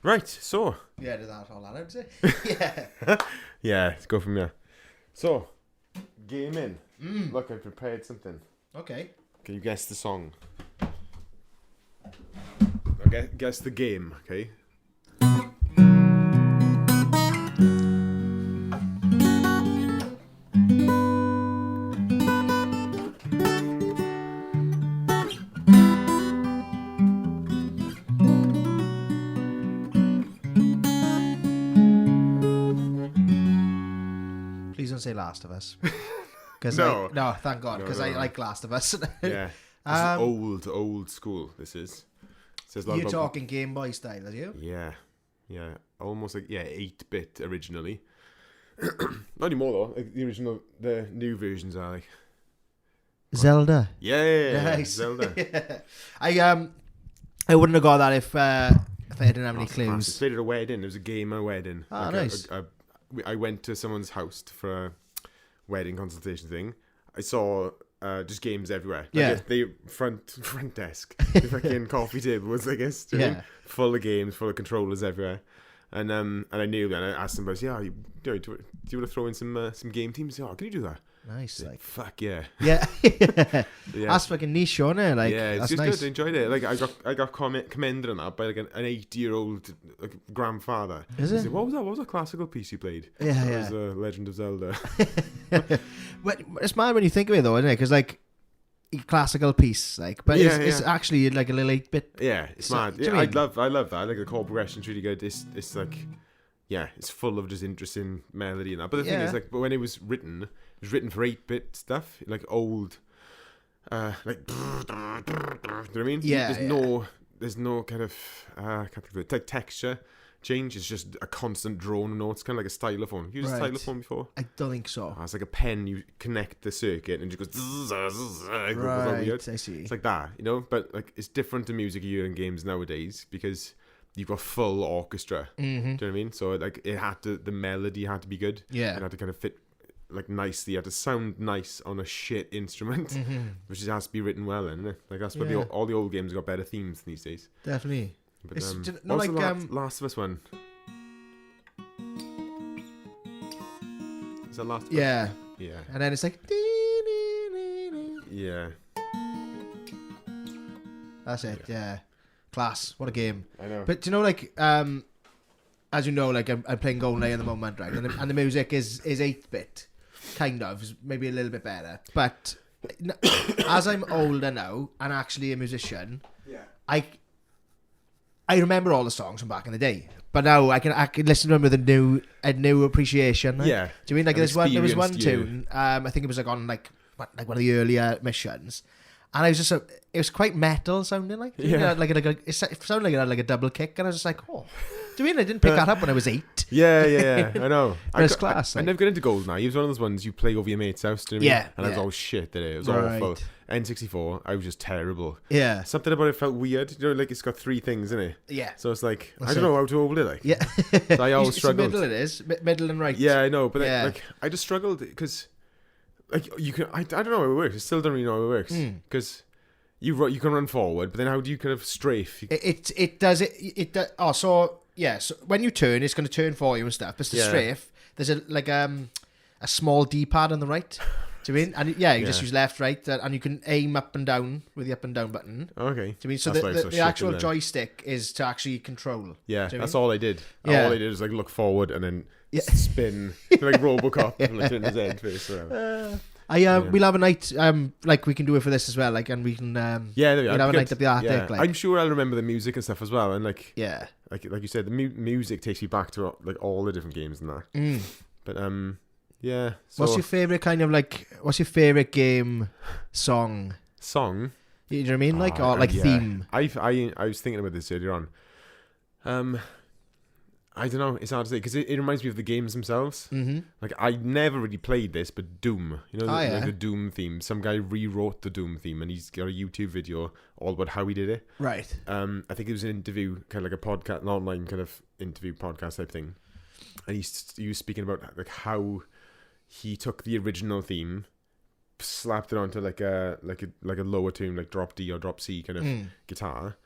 Right, so. Yeah, did that all out, say? Yeah. Yeah, let's go from there. So, game in. Look, I prepared something. Okay. Can you guess the song? Okay, guess the game, okay? Please don't say Last of Us. Cause No. no, thank God, No, because no, I no. like Last of Us. Yeah. This is old school, this is. Says a lot You're about... talking Game Boy style, are you? Yeah. Yeah. Almost like, 8-bit originally. Not anymore, though. Like, the new versions are like... Zelda. Yeah, Nice. Zelda. Yeah. I wouldn't have got that if I didn't have any It's clues. played at a wedding. There was a game at a wedding. Ah, nice. I went to someone's house for a wedding consultation thing. I saw just games everywhere. Yeah. The front desk, the fucking coffee table was, I guess, full of games, full of controllers everywhere. And I knew, and I asked them, do you want to throw in some game teams? Oh, can you do that? Nice. Like, fuck yeah. Yeah. Yeah. That's fucking niche, isn't it? Like, Yeah, it's that's just nice. good. I enjoyed it. Like, I got commended on that by like an 8-year-old like, grandfather. Is He it? said, what was that classical piece you played? Yeah, That yeah. was Legend of Zelda. But it's mad when you think of it, though, isn't it? Because, like, a classical piece, like, but it's actually like a little 8-bit. Yeah, it's So, mad. do you Yeah, mean? I love that. Like the chord progression's really good. It's like, yeah, it's full of just interesting melody and that. But the thing is, like, but when it was written for 8-bit stuff, like old, like, do you know what I mean? Yeah, There's no kind of, I can't think of it, like texture change. It's just a constant drone notes, kind of like a stylophone. Have you used a Right. stylophone before? I don't think so. Oh, it's like a pen. You connect the circuit and it just goes. It goes all Right, weird. I see. It's like that, you know. But like, it's different to music you hear in games nowadays because you've got full orchestra. Mm-hmm. Do you know what I mean? So like, the melody had to be good. Yeah. It had to kind of fit like nicely. It had to sound nice on a shit instrument, Mm-hmm. which has to be written well. Isn't it? Like that's why Yeah. all the old games have got better themes these days. Definitely. But It's what not was like, the Last of Us one? Is that Last of Us? Yeah. Yeah. And then it's like. Yeah. That's it. Yeah. Class. What a game. I know. But do you know, like, as you know, like I'm playing GoldenEye at the moment, right? And the music is 8-bit, kind of, is maybe a little bit better. But as I'm older now and actually a musician, I remember all the songs from back in the day. But now I can listen to them with a new appreciation. Like. Yeah. Do you mean like An there was one experienced tune? I think it was like on like one of the earlier missions. And I was just, it was quite metal sounding like. Yeah. It sounded like it had like a double kick. And I was just like, oh. Do you mean I didn't pick that up when I was 8? Yeah. I know. First class. I Like. never got into GoldenEye. He was one of those ones you play over your mate's house. Do you know what I mean? Yeah, And I was yeah. all shit that it was Right. awful. N64, I was just terrible. Yeah. Something about it felt weird. You know, like it's got 3 things in it. Yeah. So it's like, That's I don't know how to hold it. Like, Yeah. So I always It's struggled. middle it is. Middle and right. Yeah, I know. But Yeah. like, I just struggled because, like, you can. I don't know how it works. I still don't really know how it works because. You can run forward, but then how do you kind of strafe? It does. Oh, so yeah. So when you turn, it's going to turn for you and stuff. But to strafe, there's a small D-pad on the right. Do you mean? And you just use left, right, and you can aim up and down with the up and down button. Okay. Do you mean? So That's why it's so the shit, actual isn't it? joystick is to actually control. Yeah, Do you that's mean? all I did. Yeah. All I did was like look forward and then Yeah. spin like RoboCop, like in his head face. We'll have a night. Like we can do it for this as well. Like, and we can. Yeah, there we we'll are. have a Good. night at the Arctic. Yeah. Like, I'm sure I'll remember the music and stuff as well, and like yeah. you said, the music takes me back to like all the different games and that. But yeah. So, What's your favorite kind of like? What's your favorite game song? song? You know what I mean? Like or like yeah. theme. I was thinking about this earlier on. I don't know. It's hard to say because it reminds me of the games themselves. Mm-hmm. Like I never really played this, but Doom. You know, yeah. like the Doom theme. Some guy rewrote the Doom theme, and he's got a YouTube video all about how he did it. Right. I think it was an interview, kind of like a podcast, an online kind of interview podcast type thing, and he was speaking about like how he took the original theme, slapped it onto like a lower tune, like drop D or drop C kind of guitar,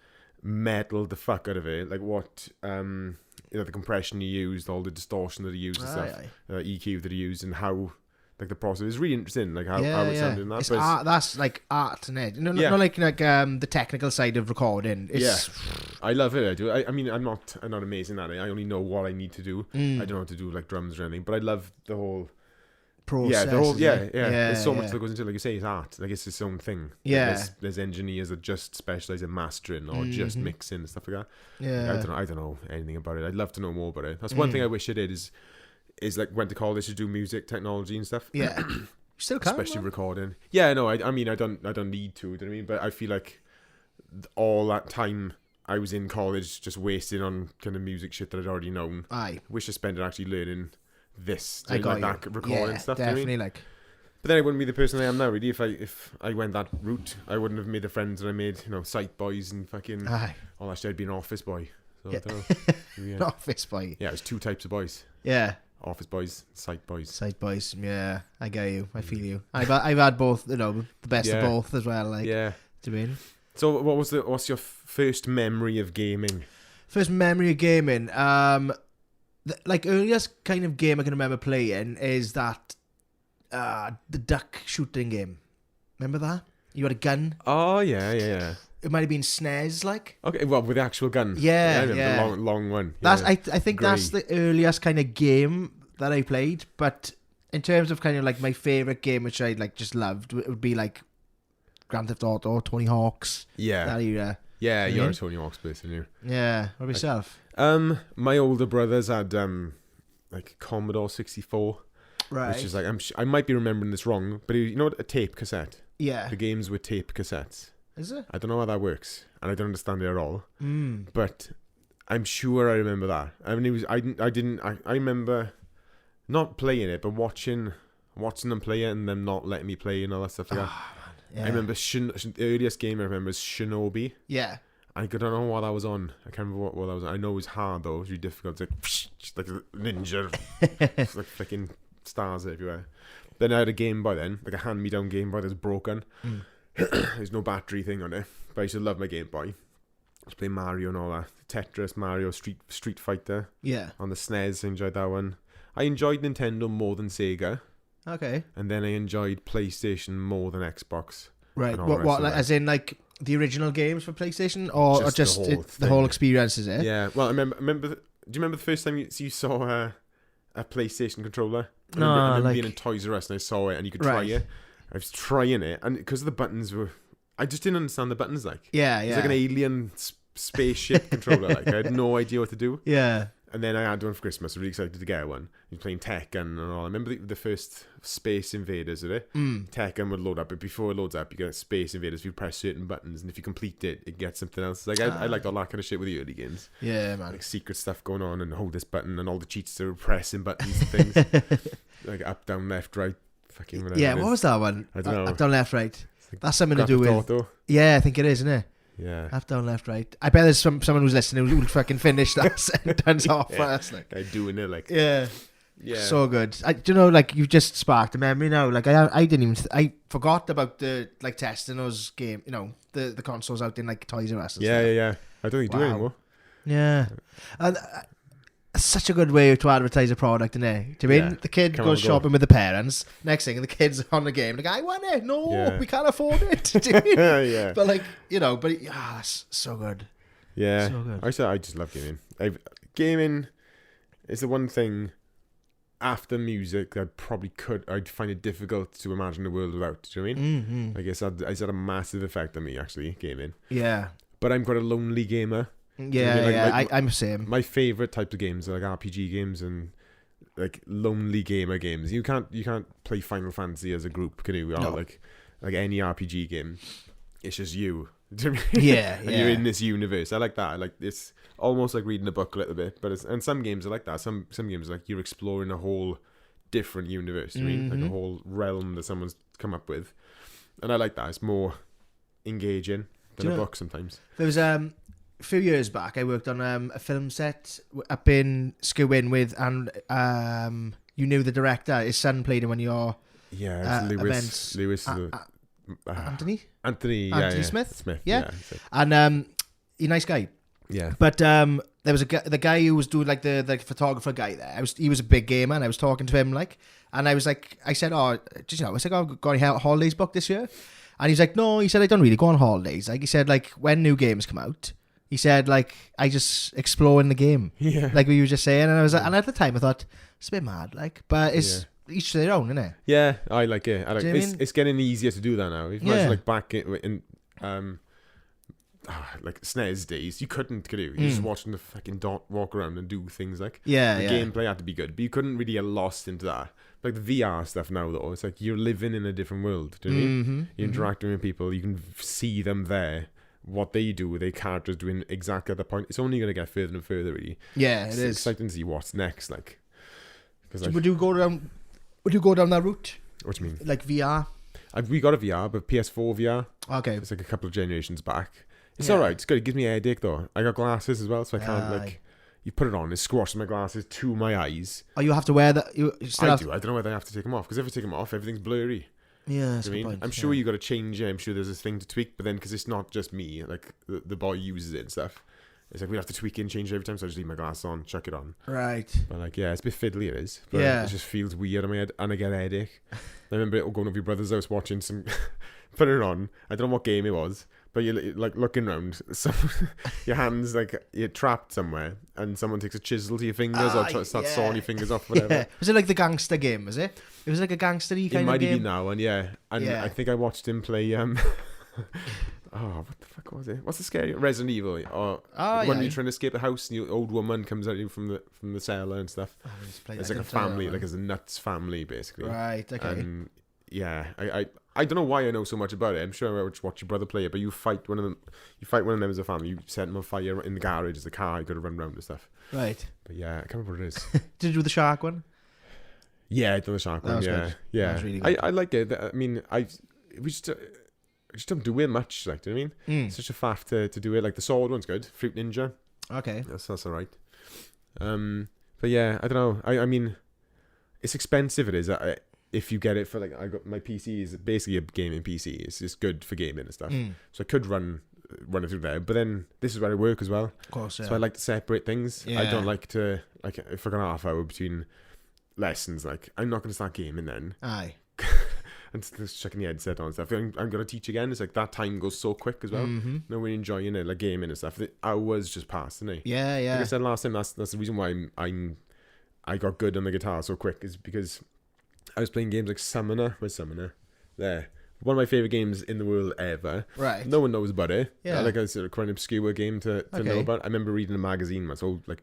metal the fuck out of it, like what the compression you used, all the distortion that he used and stuff, EQ that he used, and how like the process is really interesting, like how it sounded in that. It's art, that's like art, isn't it? Not like the technical side of recording. It's... I love it. I do. I mean, I'm not amazing at it. I only know what I need to do. I don't know how to do like drums or anything, but I love the whole process. There's so much that goes into it. Like you say, it's art. Like it's its own thing. Yeah. Like there's engineers that just specialize in mastering or just mixing and stuff like that. Yeah. I don't know anything about it. I'd love to know more about it. That's one thing I wish I did is like went to college to do music technology and stuff. Yeah. Still can, especially recording. Yeah, no, I mean I don't need to, do you know what I mean? But I feel like all that time I was in college just wasting on kind of music shit that I'd already known. Wish I spent it actually learning this, that recording stuff. Definitely, like. But then I wouldn't be the person I am now, really. If I went that route, I wouldn't have made the friends that I made. Site boys and fucking all that shit. I'd be an office boy. So I don't know. An office boy. Yeah, there's two types of boys. Yeah. Office boys, site boys. Site boys. Yeah, I get you. I feel you. I've had both. The best of both as well. Like. Yeah. Do you mean? So what's your first memory of gaming? First memory of gaming. Like earliest kind of game I can remember playing is that the duck shooting game. Remember that? You had a gun. Oh yeah. It might have been SNES, like. Okay, well, with the actual gun. Yeah. The long one. That's I think that's the earliest kind of game that I played. But in terms of kind of like my favorite game, which I like just loved, it would be like Grand Theft Auto, Tony Hawk's. Yeah. That era. Yeah, you're a Tony Hawk's person, you. Yeah. What about yourself? My older brothers had like Commodore 64. Right. Which is like I might be remembering this wrong, but you know what, a tape cassette. Yeah. The games were tape cassettes. Is it? I don't know how that works, and I don't understand it at all. But I'm sure I remember that. I mean, I remember not playing it, but watching them play it and them not letting me play and all that stuff like that. Yeah. I remember the earliest game I remember is Shinobi. Yeah. I don't know what that was on. I can't remember what that was on. I know it was hard though. It was really difficult. It's like a ninja, it's like flicking stars everywhere. Then I had a Game Boy then, like a hand-me-down Game Boy that was broken. There's no battery thing on it, but I used to love my Game Boy. I was playing Mario and all that. Tetris, Mario, Street Fighter. Yeah. On the SNES, I enjoyed that one. I enjoyed Nintendo more than Sega. Okay. And then I enjoyed PlayStation more than Xbox. Right. What like, as in like the original games for PlayStation, or just the whole experience, is it? Yeah. Well, I remember. Do you remember the first time you saw a PlayStation controller? I remember being in Toys R Us and I saw it and you could try it. I was trying it, and because the buttons were, I just didn't understand the buttons. Like, it's like an alien spaceship controller. Like, I had no idea what to do. Yeah. And then I had one for Christmas. I was really excited to get one. I was playing Tekken and all. I remember the first Space Invaders of it. Tekken would load up, but before it loads up, you get Space Invaders. If you press certain buttons, and if you complete it, it gets something else. Like I liked all that kind of shit with the early games. Yeah, man. Like secret stuff going on, and hold this button, and all the cheats are pressing buttons and things. Like up, down, left, right. Fucking whatever. Yeah, what was that one? I don't know. Up, down, left, right. Like that's something to do with. Auto. Yeah, I think it is, isn't it? Yeah. Up, down, left, right. I bet there's someone who's listening who will fucking finish that sentence off first. Like. They're doing it like. Yeah. So good. Do you know, like, you've just sparked a memory now. Like, I didn't even. I forgot about the like testing those game. You know, the consoles out in like Toys R Us. Yeah. I don't think you do anymore. Yeah. And. Such a good way to advertise a product, isn't it? Do you mean the kid goes shopping with the parents? Next thing, the kid's on the game. Like, I want it. No, we can't afford it. Do you mean? Yeah. But like, that's so good. Yeah, so good. I just love gaming. Gaming is the one thing after music I'd find it difficult to imagine the world without. Do you know what I mean? I guess it's had a massive effect on me actually, gaming. Yeah. But I'm quite a lonely gamer. Yeah, I'm the same. My favourite types of games are like RPG games and like lonely gamer games. You can't play Final Fantasy as a group, can you? No. Like any RPG game, it's just you. Yeah, and you're in this universe. I like that. I like it's almost like reading a book a little bit. But and some games are like that. Some games are like you're exploring a whole different universe. I mean, like a whole realm that someone's come up with, and I like that. It's more engaging than a book sometimes. There was a few years back, I worked on a film set up in Skywin with, and you knew the director. His son played in one of your Lewis Anthony Smith. Yeah. And He's a nice guy. Yeah. But there was the guy who was doing like the photographer guy there. He was a big gamer, and I was talking to him like, and I was like, I said, oh, just I was like, oh, got any holidays booked this year? And he's like, no. He said, I don't really go on holidays. Like he said, like when new games come out, he said, like I just explore in the game. Yeah. Like we were just saying, and I was like, and at the time I thought it's a bit mad, like, but it's each to their own, isn't it? Yeah, I like it. Do you know what I mean? It's getting easier to do that now. If Yeah. like back in like SNES days, you couldn't, could you? You just watching the fucking dot walk around and do things like. The gameplay had to be good, but you couldn't really get lost into that. Like the VR stuff now, though, it's like you're living in a different world. Do you know what I mean? You're interacting with people. You can see them there. What they do, their characters doing exactly at the point. It's only going to get further and further, really. Yeah, It's is exciting to see what's next. Like, So would you go down that route? What do you mean? Like VR? We got a VR, but PS4 VR. Okay. It's like a couple of generations back. It's alright. It's good. It gives me a headache though. I got glasses as well, so I can't like. You put it on, it squashes my glasses to my eyes. Oh, you have to wear that. You still I do. I don't know whether I have to take them off, because if I take them off, everything's blurry. Yeah, that's I mean, I'm sure you got to change it. I'm sure there's a thing to tweak, but then because it's not just me, like the boy uses it and stuff. It's like we have to tweak it and change it every time, so I just leave my glasses on, chuck it on. Right. But like, yeah, it's a bit fiddly, it is. But Yeah. it just feels weird on my head, and I get a headache. I remember going over your brother's house watching some, putting it on. I don't know what game it was, but you're like looking around. Your hands like you're trapped somewhere, and someone takes a chisel to your fingers or starts sawing your fingers off, whatever. Yeah. Was it like the gangster game? Was it? It was like a gangster-y kind of game. It might have been that one, yeah. And I think I watched him play. Oh, what the fuck was it? What's the scary Resident Evil? Or when you're trying to escape the house and your old woman comes at you from the cellar and stuff. Oh, it's like a family, like it's a nuts family basically. Right. Okay. And yeah, I don't know why I know so much about it. I'm sure I would watch your brother play it, but you fight one of them. You fight one of them as a family. You set them on fire in the garage as a car. You got to run around and stuff. Right. But yeah, I can't remember what it is. Did you do the shark one? Yeah, I done the shark one. Was Yeah, good. yeah. That was really good. I like it. I mean, we just don't do it much. Like, do you know what I mean? It's such a faff to do it. Like the sword one's good. Fruit Ninja. Okay. That's alright. But yeah, I don't know. I mean, it's expensive. It is. If you get it for like, I got my PC is basically a gaming PC. It's just good for gaming and stuff. So I could run it through there. But then this is where I work as well. Of course. Yeah. So I like to separate things. Yeah. I don't like to if I got a half hour between lessons, like I'm not going to start gaming then. Aye. And just checking the headset on and stuff. I'm going to teach again. It's like that time goes so quick as well. You know, we're enjoying it, like gaming and stuff. The hours just passed, didn't they? Yeah, yeah. Like I said last time, that's the reason why I got good on the guitar so quick, is because I was playing games like Summoner. Where's Summoner? There. One of my favourite games in the world ever. Right. No one knows about it. Yeah. Like a sort of quite obscure game to know about. I remember reading a magazine once, old like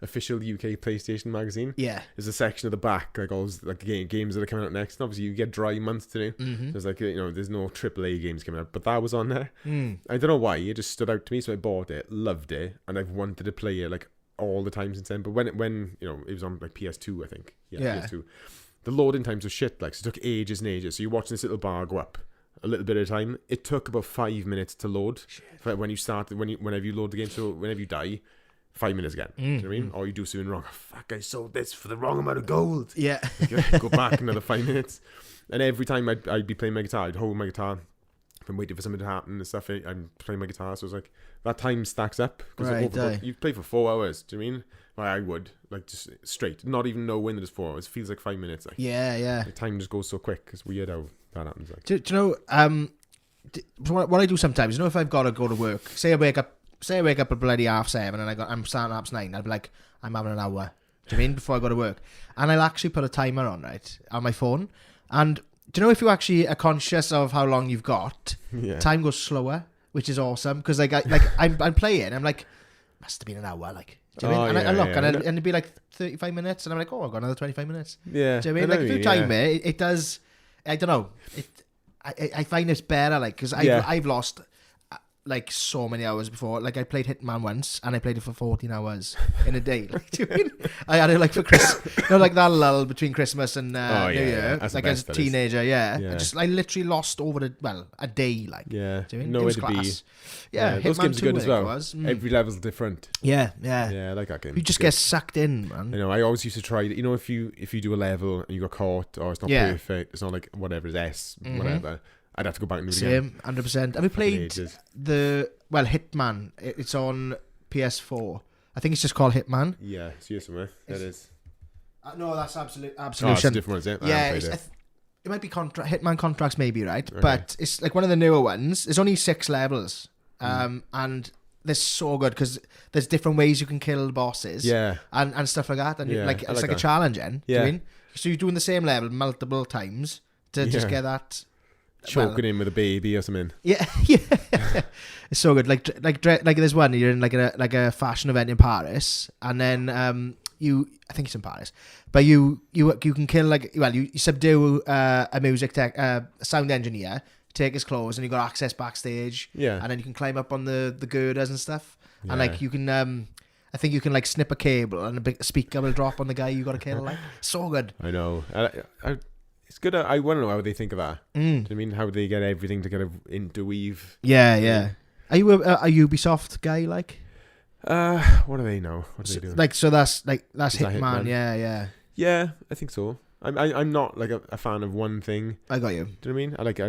official UK PlayStation magazine. Yeah. There's a section at the back, like all those like games that are coming out next. And obviously you get dry months to do. There's like, you know, there's no AAA games coming out, but that was on there. I don't know why, it just stood out to me, so I bought it, loved it, and I've wanted to play it like all the time since then. But when you know, it was on like PS2, I think. Yeah. PS2. The loading times were shit, like, so it took ages and ages. So you're watching this little bar go up a little bit at a time. It took about 5 minutes to load. When you start, whenever you load the game, so whenever you die, 5 minutes again. Do you know what I mean? Or you do something wrong. Oh, fuck, I sold this for the wrong amount of gold. Yeah. Go back another 5 minutes. And every time I'd be playing my guitar, I'd hold my guitar. If I'm waiting for something to happen and stuff, I'm playing my guitar. So it's like, that time stacks up. Because you play for 4 hours. Do you know what I mean? Well, I would. Like, just straight. Not even know when it is 4 hours. It feels like 5 minutes. Like, yeah. The time just goes so quick. It's weird how that happens. Like. Do you know, what I do sometimes, you know, if I've got to go to work, say I wake up at bloody 7:30 and I'm starting at 9, I'll be like, I'm having an hour. Do you mean? Before I go to work. And I'll actually put a timer on, right, on my phone. And do you know, if you actually are conscious of how long you've got, time goes slower, which is awesome. Because I'm playing, I'm like, must have been an hour, like. Do you know what I mean? And I look, and it'd be like 35 minutes, and I'm like, oh, I've got another 25 minutes. Yeah. Do you know what I mean? Like, if you time it does, I don't know. I find it's better, like, because I've lost like so many hours before. Like, I played Hitman once, and I played it for 14 hours in a day. Like, do you know what I mean? I had it like for Christmas, you know, like that lull between Christmas and New Year. That's like as a teenager, I literally lost over a day, like. Yeah. Do you know what I mean? It was class. Yeah, those games are good as well. Every level's different. Yeah. Yeah, I like that game. You just get sucked in, man. You know, I always used to try. You know, if you do a level and you got caught, or it's not perfect, it's not like whatever, it's S, whatever. I'd have to go back and do it again. Same, 100%. Have you played Hitman? It's on PS4. I think it's just called Hitman. Yeah, it's here somewhere. That is. No, that's Absolution. Oh, it's a different one, is it? Yeah, it might be Hitman Contracts, maybe, right? Okay. But it's like one of the newer ones. There's only 6 levels, and they're so good because there's different ways you can kill bosses, and stuff like that. And it's like a challenge, then. Yeah. Do you mean? So you're doing the same level multiple times to just get that. Choking him with a baby or something. Yeah, yeah. It's so good. Like there's one you're in like a fashion event in Paris, and then I think it's in Paris, but you can kill you subdue a music sound engineer, take his clothes, and you got access backstage. Yeah, and then you can climb up on the girders and stuff, and you can I think you can snip a cable and a big speaker will drop on the guy you got to kill. So good. I know. It's good. I want to know how they think of that. Do you know what I mean? How they get everything to kind of interweave. Yeah. Are you a Ubisoft guy? What do they know? What do they do? So that's Hitman. Yeah. Yeah, I think so. I'm not a fan of one thing. I got you. Do you know what I mean? I like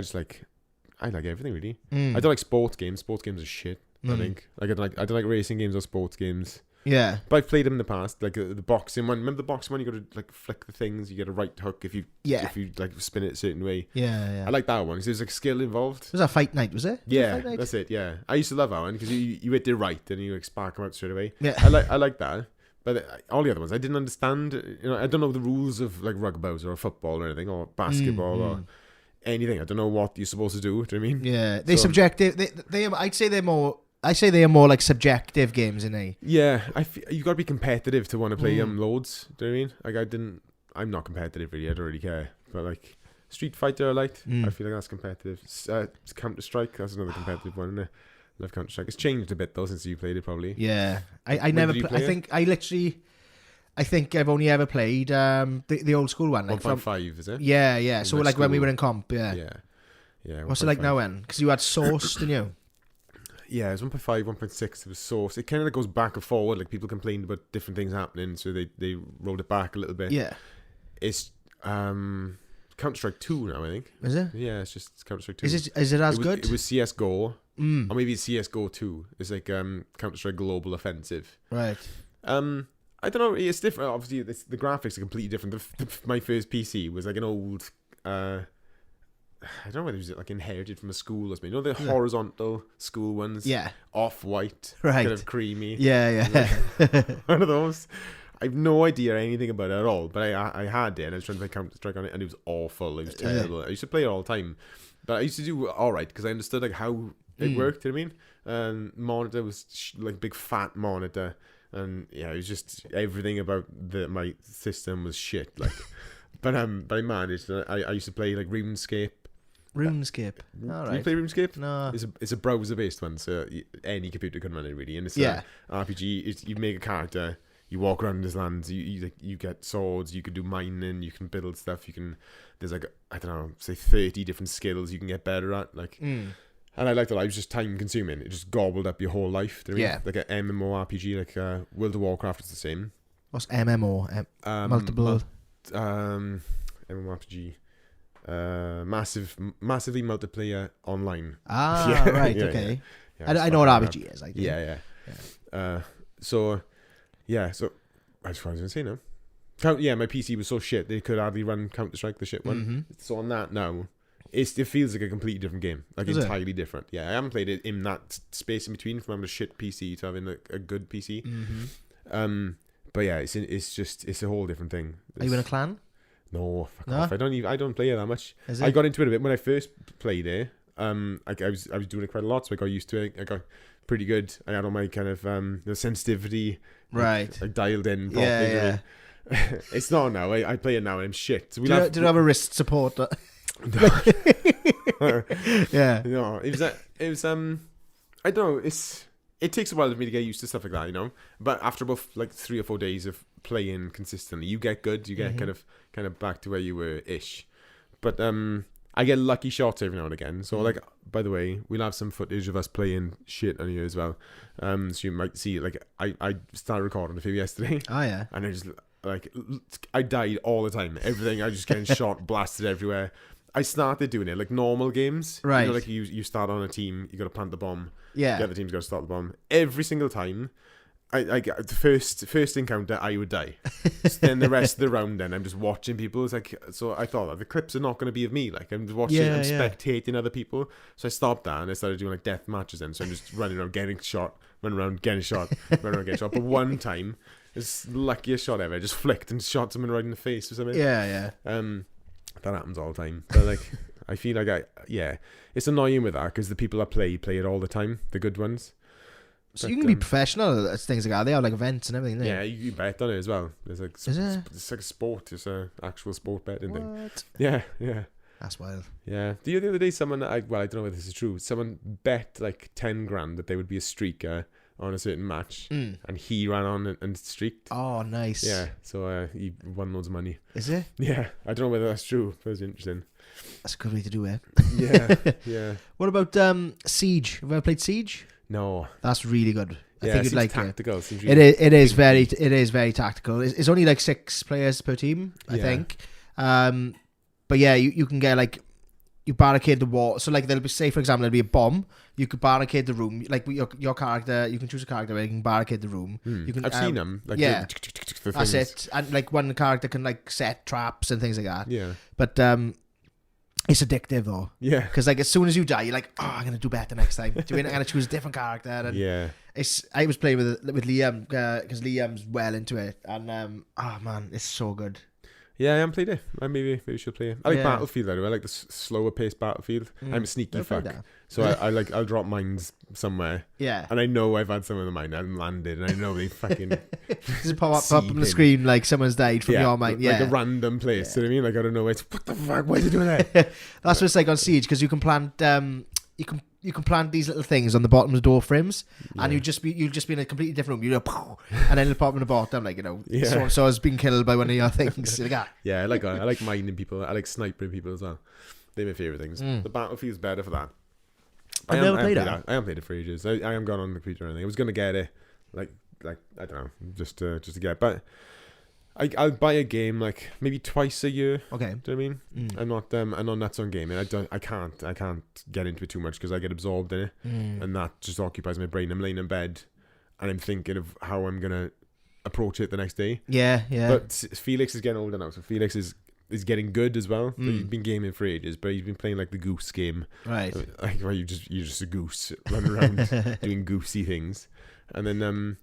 everything really. I don't like sports games. Sports games are shit. I think. I don't like racing games or sports games. Yeah, but I've played them in the past, the boxing one. Remember the boxing one? You got to flick the things. You get a right hook if you spin it a certain way. Yeah. I like that one because there's skill involved. Was that Fight Night? Was it? Yeah, that's it. Yeah, I used to love that one because you hit it right and you spark them out straight away. Yeah, I like that. But all the other ones I didn't understand. I don't know the rules of rugby or football or anything or basketball or anything. I don't know what you're supposed to do. Do you know what I mean? Yeah, they're subjective. I'd say they're more. I say they are more subjective games, in a. Yeah, you got to be competitive to want to play loads. Do you know what I mean? I'm not competitive really. I don't really care. But Street Fighter, I liked. I feel like that's competitive. Counter Strike, that's another competitive one, isn't it? I love Counter Strike. It's changed a bit though since you played it, probably. Yeah, I never. I think I've only ever played the old school one. 1.5, is it? Yeah. So when we were in comp, yeah. What's it like now, then? Because you had Source, didn't you? Yeah, it was 1.5, 1.6. It was Source. It kind of goes back and forward. People complained about different things happening, so they rolled it back a little bit. Yeah. It's Counter-Strike 2 now, I think. Is it? Yeah, it's just Counter-Strike 2. Is it as good? It was CSGO. Or maybe it's CSGO 2. It's Counter-Strike Global Offensive. Right. I don't know. It's different. Obviously, the graphics are completely different. My first PC was an old... I don't know whether it was inherited from a school or something. The horizontal school ones. Yeah. Off-white. Right. Kind of creamy. Yeah. One of those. I have no idea anything about it at all. But I had it and I was trying to play Counter-Strike on it and it was awful. It was terrible. I used to play it all the time. But I used to do alright because I understood how it worked. You know what I mean? Monitor was big fat monitor. And yeah, it was just everything about my system was shit. But I managed. I used to play RuneScape. RuneScape. All right. You play RuneScape? No. It's a browser-based one, so any computer can run it really. And it's an RPG. You make a character, you walk around this land, you get swords, you can do mining, you can build stuff. There's I don't know, say 30 different skills you can get better at. And I liked it. It was just time consuming. It just gobbled up your whole life. Yeah. Like an MMORPG, World of Warcraft is the same. What's MMO? Multiple. MMORPG. Massively multiplayer online. Right, okay. Yeah, I know what RPG is. Yeah. So I just was going to say now. My PC was so shit they could hardly run Counter-Strike, the shit one. So on that now, it feels like a completely different game, entirely different. Yeah, I haven't played it in that space in between from having a shit PC to having a good PC. But yeah, it's a whole different thing. Are you in a clan? No, fuck off. I don't play it that much. I got into it a bit when I first played it. I was doing it quite a lot, so I got used to it. I got pretty good. I had all my kind of the sensitivity right, dialed in properly. Yeah. It's not now. I play it now and I'm shit. So did you have a wrist support? Yeah. No, it was I don't know. It takes a while for me to get used to stuff like that, But after about 3 or 4 days of playing consistently, you get good. You get kind of back to where you were ish. But I get lucky shots every now and again. So by the way, we'll have some footage of us playing shit on here as well. So you might see I started recording a few yesterday. Oh yeah. And I just I died all the time. Everything I was just getting shot, blasted everywhere. I started doing it like normal games. Right. You know, like you start on a team, you got to plant the bomb. Yeah. The other team's got to start the bomb. Every single time, I the first encounter, I would die. So then the rest of the round, then I'm just watching people. It's like, so I thought the clips are not going to be of me. Like I'm just watching, I'm spectating other people. So I stopped that and I started doing like death matches. Then so I'm just running around getting shot, running around getting shot, running around getting shot. But one time, it's the luckiest shot ever. I just flicked and shot someone right in the face or something. Yeah. That happens all the time. But like, I feel like it's annoying with that because the people that play it all the time, the good ones. So you can be professional at things like that. They have like events and everything. Yeah, you bet on it as well. There's like it's like a sport. It's an actual sport betting thing. Yeah. That's wild. Yeah. The other day, someone I don't know if this is true. Someone bet like 10 grand that they would be a streaker on a certain match, and he ran on and streaked. Oh, nice. Yeah. So he won loads of money. Is it? Yeah. I don't know whether that's true. But it's interesting. That's a good way to do it. Yeah. What about Siege? Have you ever played Siege? No, that's really good. I think you'd like tactical. it. It is very tactical. It's only like 6 players per team, I think. But yeah, you can get like you barricade the wall. So like there'll be, say for example, there'll be a bomb. You could barricade the room. Like your character, you can choose a character where you can barricade the room. You can. I've seen them. Like the that's it. And like one character can like set traps and things like that. Yeah. But it's addictive though. Yeah. Because like as soon as you die, you're like, oh, I'm gonna do better next time. Do you mean I'm gonna choose a different character? And I was playing with Liam because Liam's well into it, and oh man, it's so good. Yeah, I haven't played it. I maybe should play it. I like Battlefield though. I like the slower paced Battlefield. I'm a sneaky fuck, so I'll drop mines somewhere. Yeah. And I know I've had some of the mine and landed, and I know they fucking just pop up on the screen like someone's died from your mine. Yeah. Like a random place. You know what I mean? Like I don't know. It's what the fuck? Why are they doing that? That's what it's like on Siege because you can plant you can plant these little things on the bottom of the door frames, and you'll just be in a completely different room. You go, and then it'll pop in the bottom, like so has been killed by one of your things. Yeah, I like mining people. I like sniping people as well. They're my favorite things. The Battlefield's better for that. I've never played that. I haven't played it for ages. I haven't gone on the computer or anything. I was gonna get it, like I don't know, just to get it. But I'll buy a game like maybe twice a year. Okay. Do you know what I mean? I'm not nuts on gaming. I can't get into it too much because I get absorbed in it, and that just occupies my brain. I'm laying in bed, and I'm thinking of how I'm gonna approach it the next day. Yeah. But Felix is getting older now, so Felix is getting good as well. He's been gaming for ages, but he's been playing like the goose game. Right. Like where you're just a goose running around doing goosey things, and then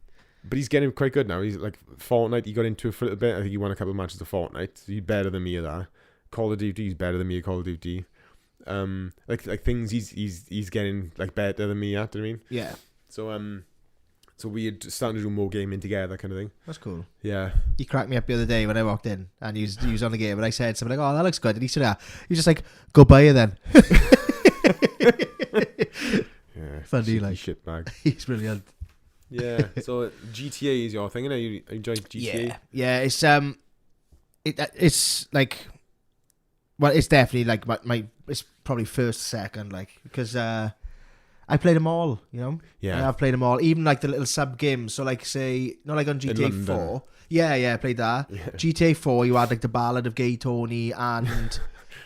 but he's getting quite good now. He's like Fortnite. He got into it for a little bit. I think he won a couple of matches of Fortnite. So he's better than me at that. Call of Duty, he's better than me at Call of Duty. Like things he's getting like better than me at. Do you know what I mean? Yeah. So we had started to do more gaming together, kind of thing. That's cool. Yeah. He cracked me up the other day when I walked in and he was on the game and I said something like, "Oh, that looks good." And he said, "Yeah." He was just like, "Go buy it then." Yeah. Funny, like shitbag. He's brilliant. Yeah. So GTA is your thing, and you enjoy GTA? Yeah. It's like, well, it's definitely like my it's probably first, second, like because I played them all, you know. Yeah, I've played them all, even like the little sub games. So like say, not like on GTA 4. Yeah, I played that. Yeah. GTA 4, you had like the Ballad of Gay Tony and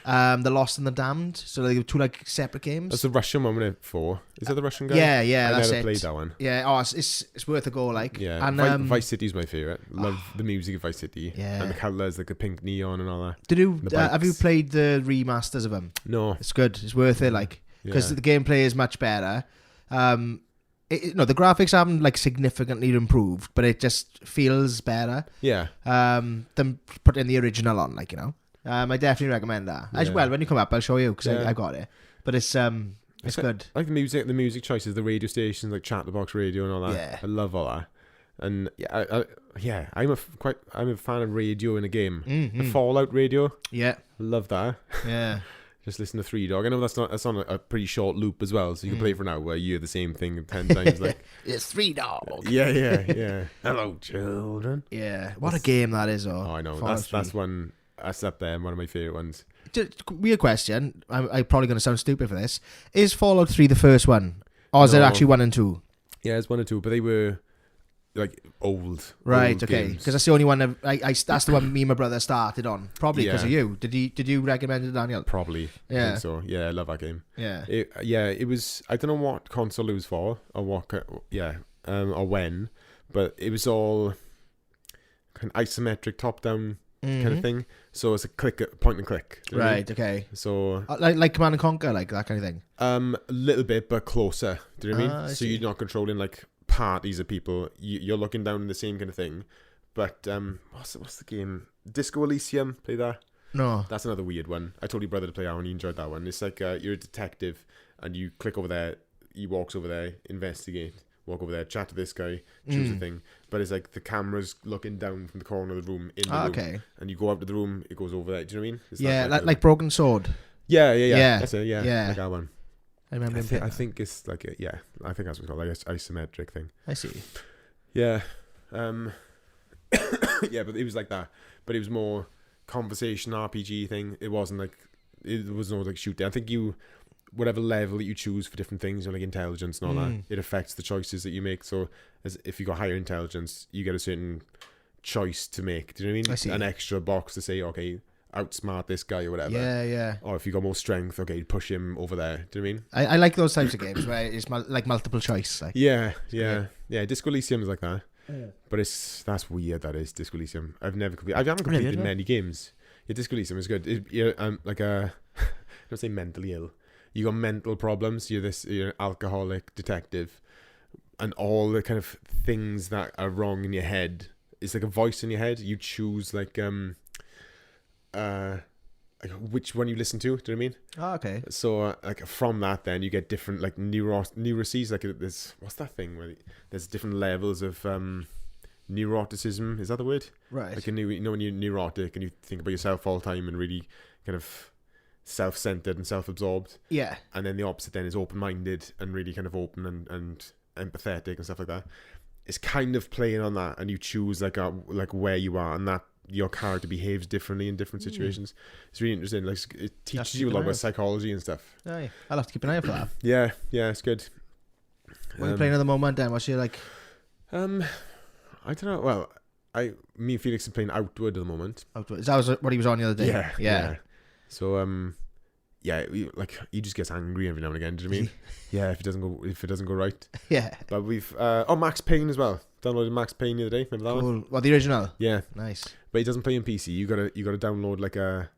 the Lost and the Damned. So like 2 like separate games. That's the Russian one, wasn't it? 4. Is that the Russian guy? Yeah, I that's never it. played that one. Yeah, it's worth a go. Like yeah, and Vice City's my favorite. Love the music of Vice City. Yeah, and the colours, like the pink neon and all that. Have you played the remasters of them? No, it's good. It's worth it. Like. Because the gameplay is much better. The graphics haven't like significantly improved, but it just feels better. Yeah. Than putting the original on, like, you know. I definitely recommend that. Yeah. Well, when you come up, I'll show you because I got it. But it's good. I like the music choices, the radio stations, like Chatterbox Radio and all that. Yeah. I love all that. And I'm a fan of radio in a game. Mm-hmm. The Fallout radio. Yeah. I love that. Yeah. Just listen to Three Dog. I know that's on a pretty short loop as well, so you can play for an hour where you hear the same thing 10 times. Like it's Three Dog. Yeah. Hello, children. Yeah, what a game that is! Oh, I know. That's one. That's up there. One of my favorite ones. Weird question. I'm probably going to sound stupid for this. Is Fallout 3 the first one, or is it actually 1 and 2? Yeah, it's 1 and 2, but they were like old. Right. Old Okay. games. Because that's the only one that's the one me and my brother started on. Probably because Yeah. of you. Did you recommend it, Daniel? Probably. I Yeah. think so yeah, I love that game. Yeah. It was. I don't know what console it was for or what. Or when, but it was all kind of isometric, top-down kind of thing. So it's a point and click. Do you know what I mean? Right. Okay. So like Command and Conquer, like that kind of thing. a little bit, but closer. Do you know what I mean? I So see. you're not controlling like parties of people. You're looking down in the same kind of thing. But what's the game? Disco Elysium. Play that. No. That's another weird one. I told your brother to play that one. He enjoyed that one. It's like you're a detective and you click over there. He walks over there, investigate. Walk over there, chat to this guy, choose a thing. But it's like the camera's looking down from the corner of the room in the room. Okay. And you go out to the room, it goes over there. Do you know what I mean? It's Yeah, that like Broken Sword. Yeah. That's it, yeah. Yeah. Like that one. I remember him I playing. think it's like, I think that's what it's called, like an isometric thing. I see. Yeah. Yeah, but it was like that. But it was more conversation RPG thing. It wasn't like, it was no like shooting. I think whatever level that you choose for different things, like intelligence and all that, it affects the choices that you make. So as if you got higher intelligence, you get a certain choice to make. Do you know what I mean? I see. An extra box to say, okay, outsmart this guy or whatever. Yeah. Or if you got more strength, okay, push him over there. Do you know what I mean? I like those types of games where it's like multiple choice. Like. Yeah. Disco Elysium is like that. But that's weird. That is Disco Elysium. I haven't completed many games. Yeah, Disco Elysium is good. I'm like I don't say mentally ill. You got mental problems. You're an alcoholic detective, and all the kind of things that are wrong in your head. It's like a voice in your head. You choose like which one you listen to. Do you know what I mean? Oh, okay. So like from that, then you get different like neuroses. Like there's what's that thing where there's different levels of neuroticism. Is that the word? Right. Like when you're neurotic and you think about yourself all the time and really kind of self-centered and self-absorbed. Yeah. And then the opposite then is open-minded and really kind of open and empathetic and stuff like that. It's kind of playing on that, and you choose like where you are, and that your character behaves differently in different situations. It's really interesting. Like it teaches you a lot about psychology and stuff. Aye. I'll have to keep an eye out for that. Yeah, it's good. What are you playing at the moment then? What's your like? I don't know. Well, me and Felix are playing Outward at the moment. Is that what he was on the other day? Yeah. So he just gets angry every now and again. Do you know what I mean? Yeah, if it doesn't go right. Yeah. But we've Max Payne as well. Downloaded Max Payne the other day. Remember that one? What, the original? Yeah. Nice. But he doesn't play on PC. You gotta download like a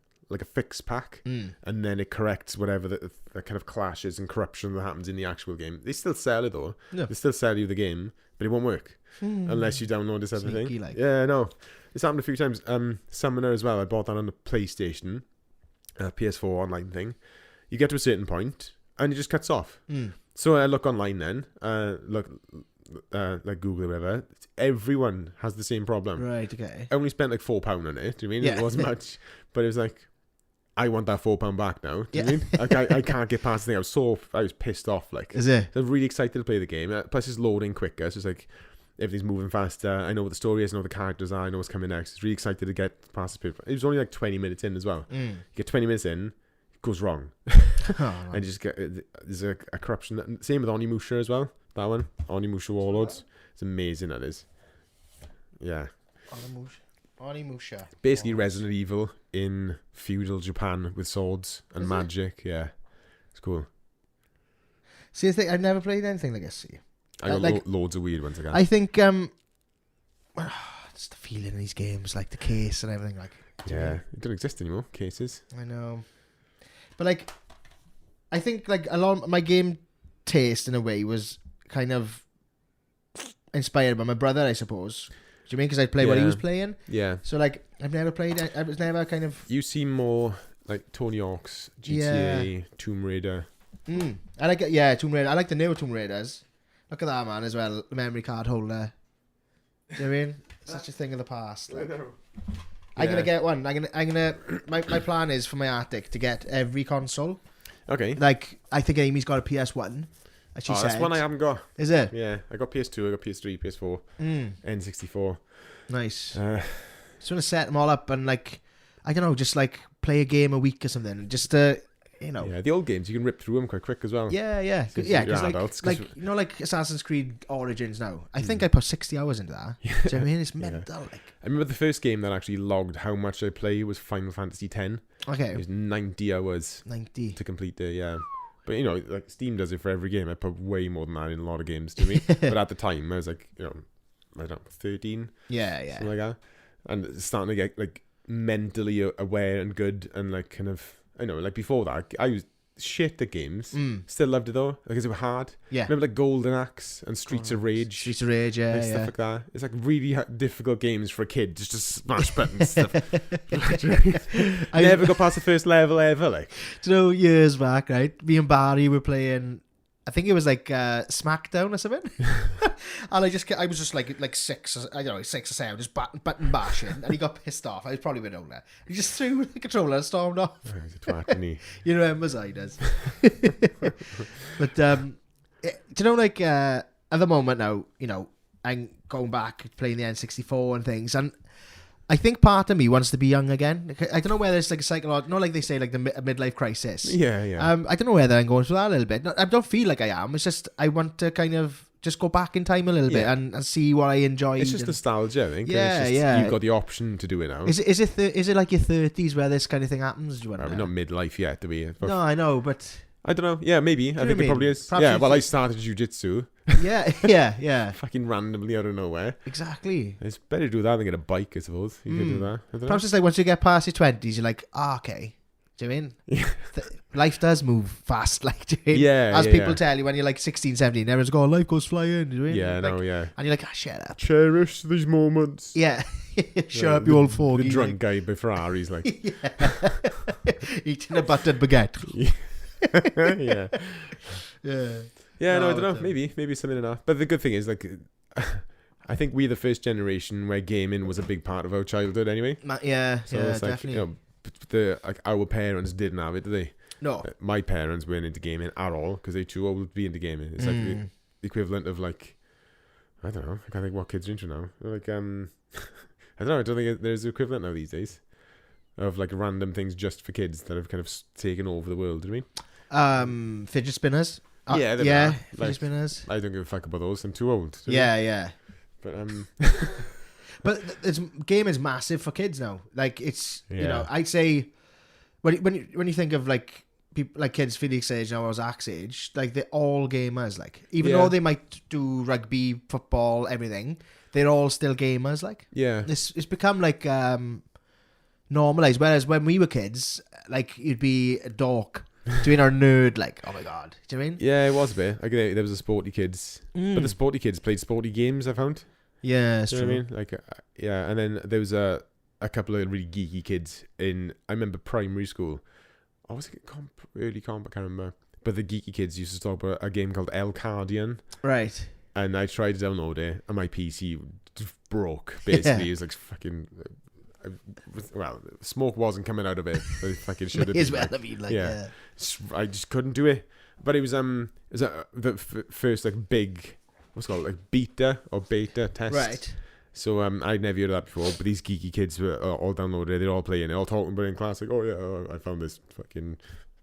fix pack, and then it corrects whatever the kind of clashes and corruption that happens in the actual game. They still sell it though. Yeah. They still sell you the game, but it won't work unless you download this other thing. Like. Yeah, no. It's happened a few times. Summoner as well. I bought that on the PlayStation, PS4 online thing. You get to a certain point and it just cuts off. So I look online then, like Google or whatever. Everyone has the same problem. Right. Okay. I only spent like £4 on it. Do you mean? Yeah. It wasn't much, but it was like, I want that £4 back now. Do you mean? I can't get past the thing. I was pissed off. Like, is it? I'm really excited to play the game. Plus, it's loading quicker. So it's like everything's moving faster. I know what the story is. I know what the characters are. I know what's coming next. It's really excited to get past this. It was only like 20 minutes in as well. You get 20 minutes in, it goes wrong. And you just get there's a corruption. Same with Onimusha as well. That one, Onimusha Warlords. It's amazing. That is. Yeah. Onimusha. Basically, Resident Evil in feudal Japan with swords and magic. Yeah, it's cool. See, the thing, I've never played anything like this. See, I got like, loads of weird ones again. I think it's the feeling in these games, like the case and everything. Like, yeah, it don't exist anymore. Cases. I know, but like, I think like a lot of my game taste in a way was kind of inspired by my brother, I suppose. Do you mean because I'd play what he was playing? Yeah. So like, I've never played. I was never kind of. You seem more like Tony Hawk's GTA, Tomb Raider. I like it. Yeah, Tomb Raider. I like the newer Tomb Raiders. Look at that, man, as well. The memory card holder. Do you know what I mean? Such a thing of the past. Like, I'm gonna get one. I'm gonna. My plan is for my attic to get every console. Okay. Like, I think Amy's got a PS1. As she said. That's one I haven't got. Is it? Yeah, I got PS2, I got PS3, PS4, N64. Nice. Just want to set them all up and like, I don't know, just like play a game a week or something, just to Yeah, the old games, you can rip through them quite quick as well. Yeah. Since Yeah, you're because adults, like like Assassin's Creed Origins now. I think I put 60 hours into that. Do you know what I mean? It's mental. Like. I remember the first game that actually logged how much I play was Final Fantasy X. Okay. It was 90 hours 90 to complete it, yeah. But, like Steam does it for every game. I put way more than that in a lot of games to me. But at the time, I was like, I don't know, 13? Yeah. Something like that. And it's starting to get, like, mentally aware and good and, like, kind of... like, before that, I was shit at games. Still loved it, though, because it was hard. Yeah. Remember, like, Golden Axe and Streets of Rage? Streets of Rage, yeah, Stuff like that. It's, like, really difficult games for a kid just to smash buttons and stuff. I never got past the first level ever, like. Do you know, years back, right, me and Barry were playing... I think it was like SmackDown or something. And I was just like 6 or 7, just button bashing. And he got pissed off. I was probably a bit older. He just threw the controller and stormed off. Oh, he's a twat, isn't he? You know, as I does. But, do you know, like, at the moment now, I'm going back, playing the N64 and things. And I think part of me wants to be young again. I don't know whether it's like a psychological, like they say, like a midlife crisis. Yeah. I don't know whether I'm going through that a little bit. I don't feel like I am. It's just I want to kind of just go back in time a little bit and see what I enjoyed. It's just nostalgia, I think. Yeah. You've got the option to do it now. Is it like your 30s where this kind of thing happens? We're not midlife yet, do we? No, I know, but... I don't know. Yeah, maybe. I think it probably is. Perhaps I started jiu-jitsu. Yeah. Fucking randomly out of nowhere. Exactly. It's better to do that than get a bike, I suppose. You could do that. Perhaps it's like once you get past your 20s, you're like, okay. Do you know what I mean? Life does move fast, like, do you know? As people tell you when you're like 16, 17, everyone's going, life goes flying. Do you know what I mean? Yeah, like, and you're like, shut up. Cherish these moments. Yeah. Shut up, you old fogey. The drunk guy by Ferrari's like... Eating a buttered baguette. Yeah, no, I don't know. Maybe something like that. But the good thing is, like, I think we're the first generation where gaming was a big part of our childhood anyway. So it's like, definitely. Our parents didn't have it, did they? No. My parents weren't into gaming at all because they're too old to be into gaming. It's like the equivalent of, like, I don't know. I can't think what kids are into now. Like, I don't know. I don't think there's an equivalent now these days of, like, random things just for kids that have kind of taken over the world. Do you mean? Fidget spinners. Fidget spinners. I don't give a fuck about those. I'm too old. Yeah. But but game is massive for kids now. Like it's I'd say when you think of like people like kids Felix age now or Zach's age, like they're all gamers. Like even though they might do rugby, football, everything, they're all still gamers. Like it's become like normalized. Whereas when we were kids, like you'd be a dork. Doing our nerd, like, oh my god, do you know what I mean? Yeah, it was a bit. Like, there was a sporty kids, but the sporty kids played sporty games. I found. Yeah, that's true. What I mean, like, and then there was a couple of really geeky kids in. I remember primary school. I was early comp. I can't remember. But the geeky kids used to talk about a game called El Cardian. Right. And I tried to download it, and my PC broke. Basically, it was like fucking. Well, smoke wasn't coming out of it. But it fucking should have. I just couldn't do it. But it was the first like big, what's it called, like beta test. Right. So I'd never heard of that before. But these geeky kids were all downloaded. They're all playing. They're all talking about it in class. Like, I found this fucking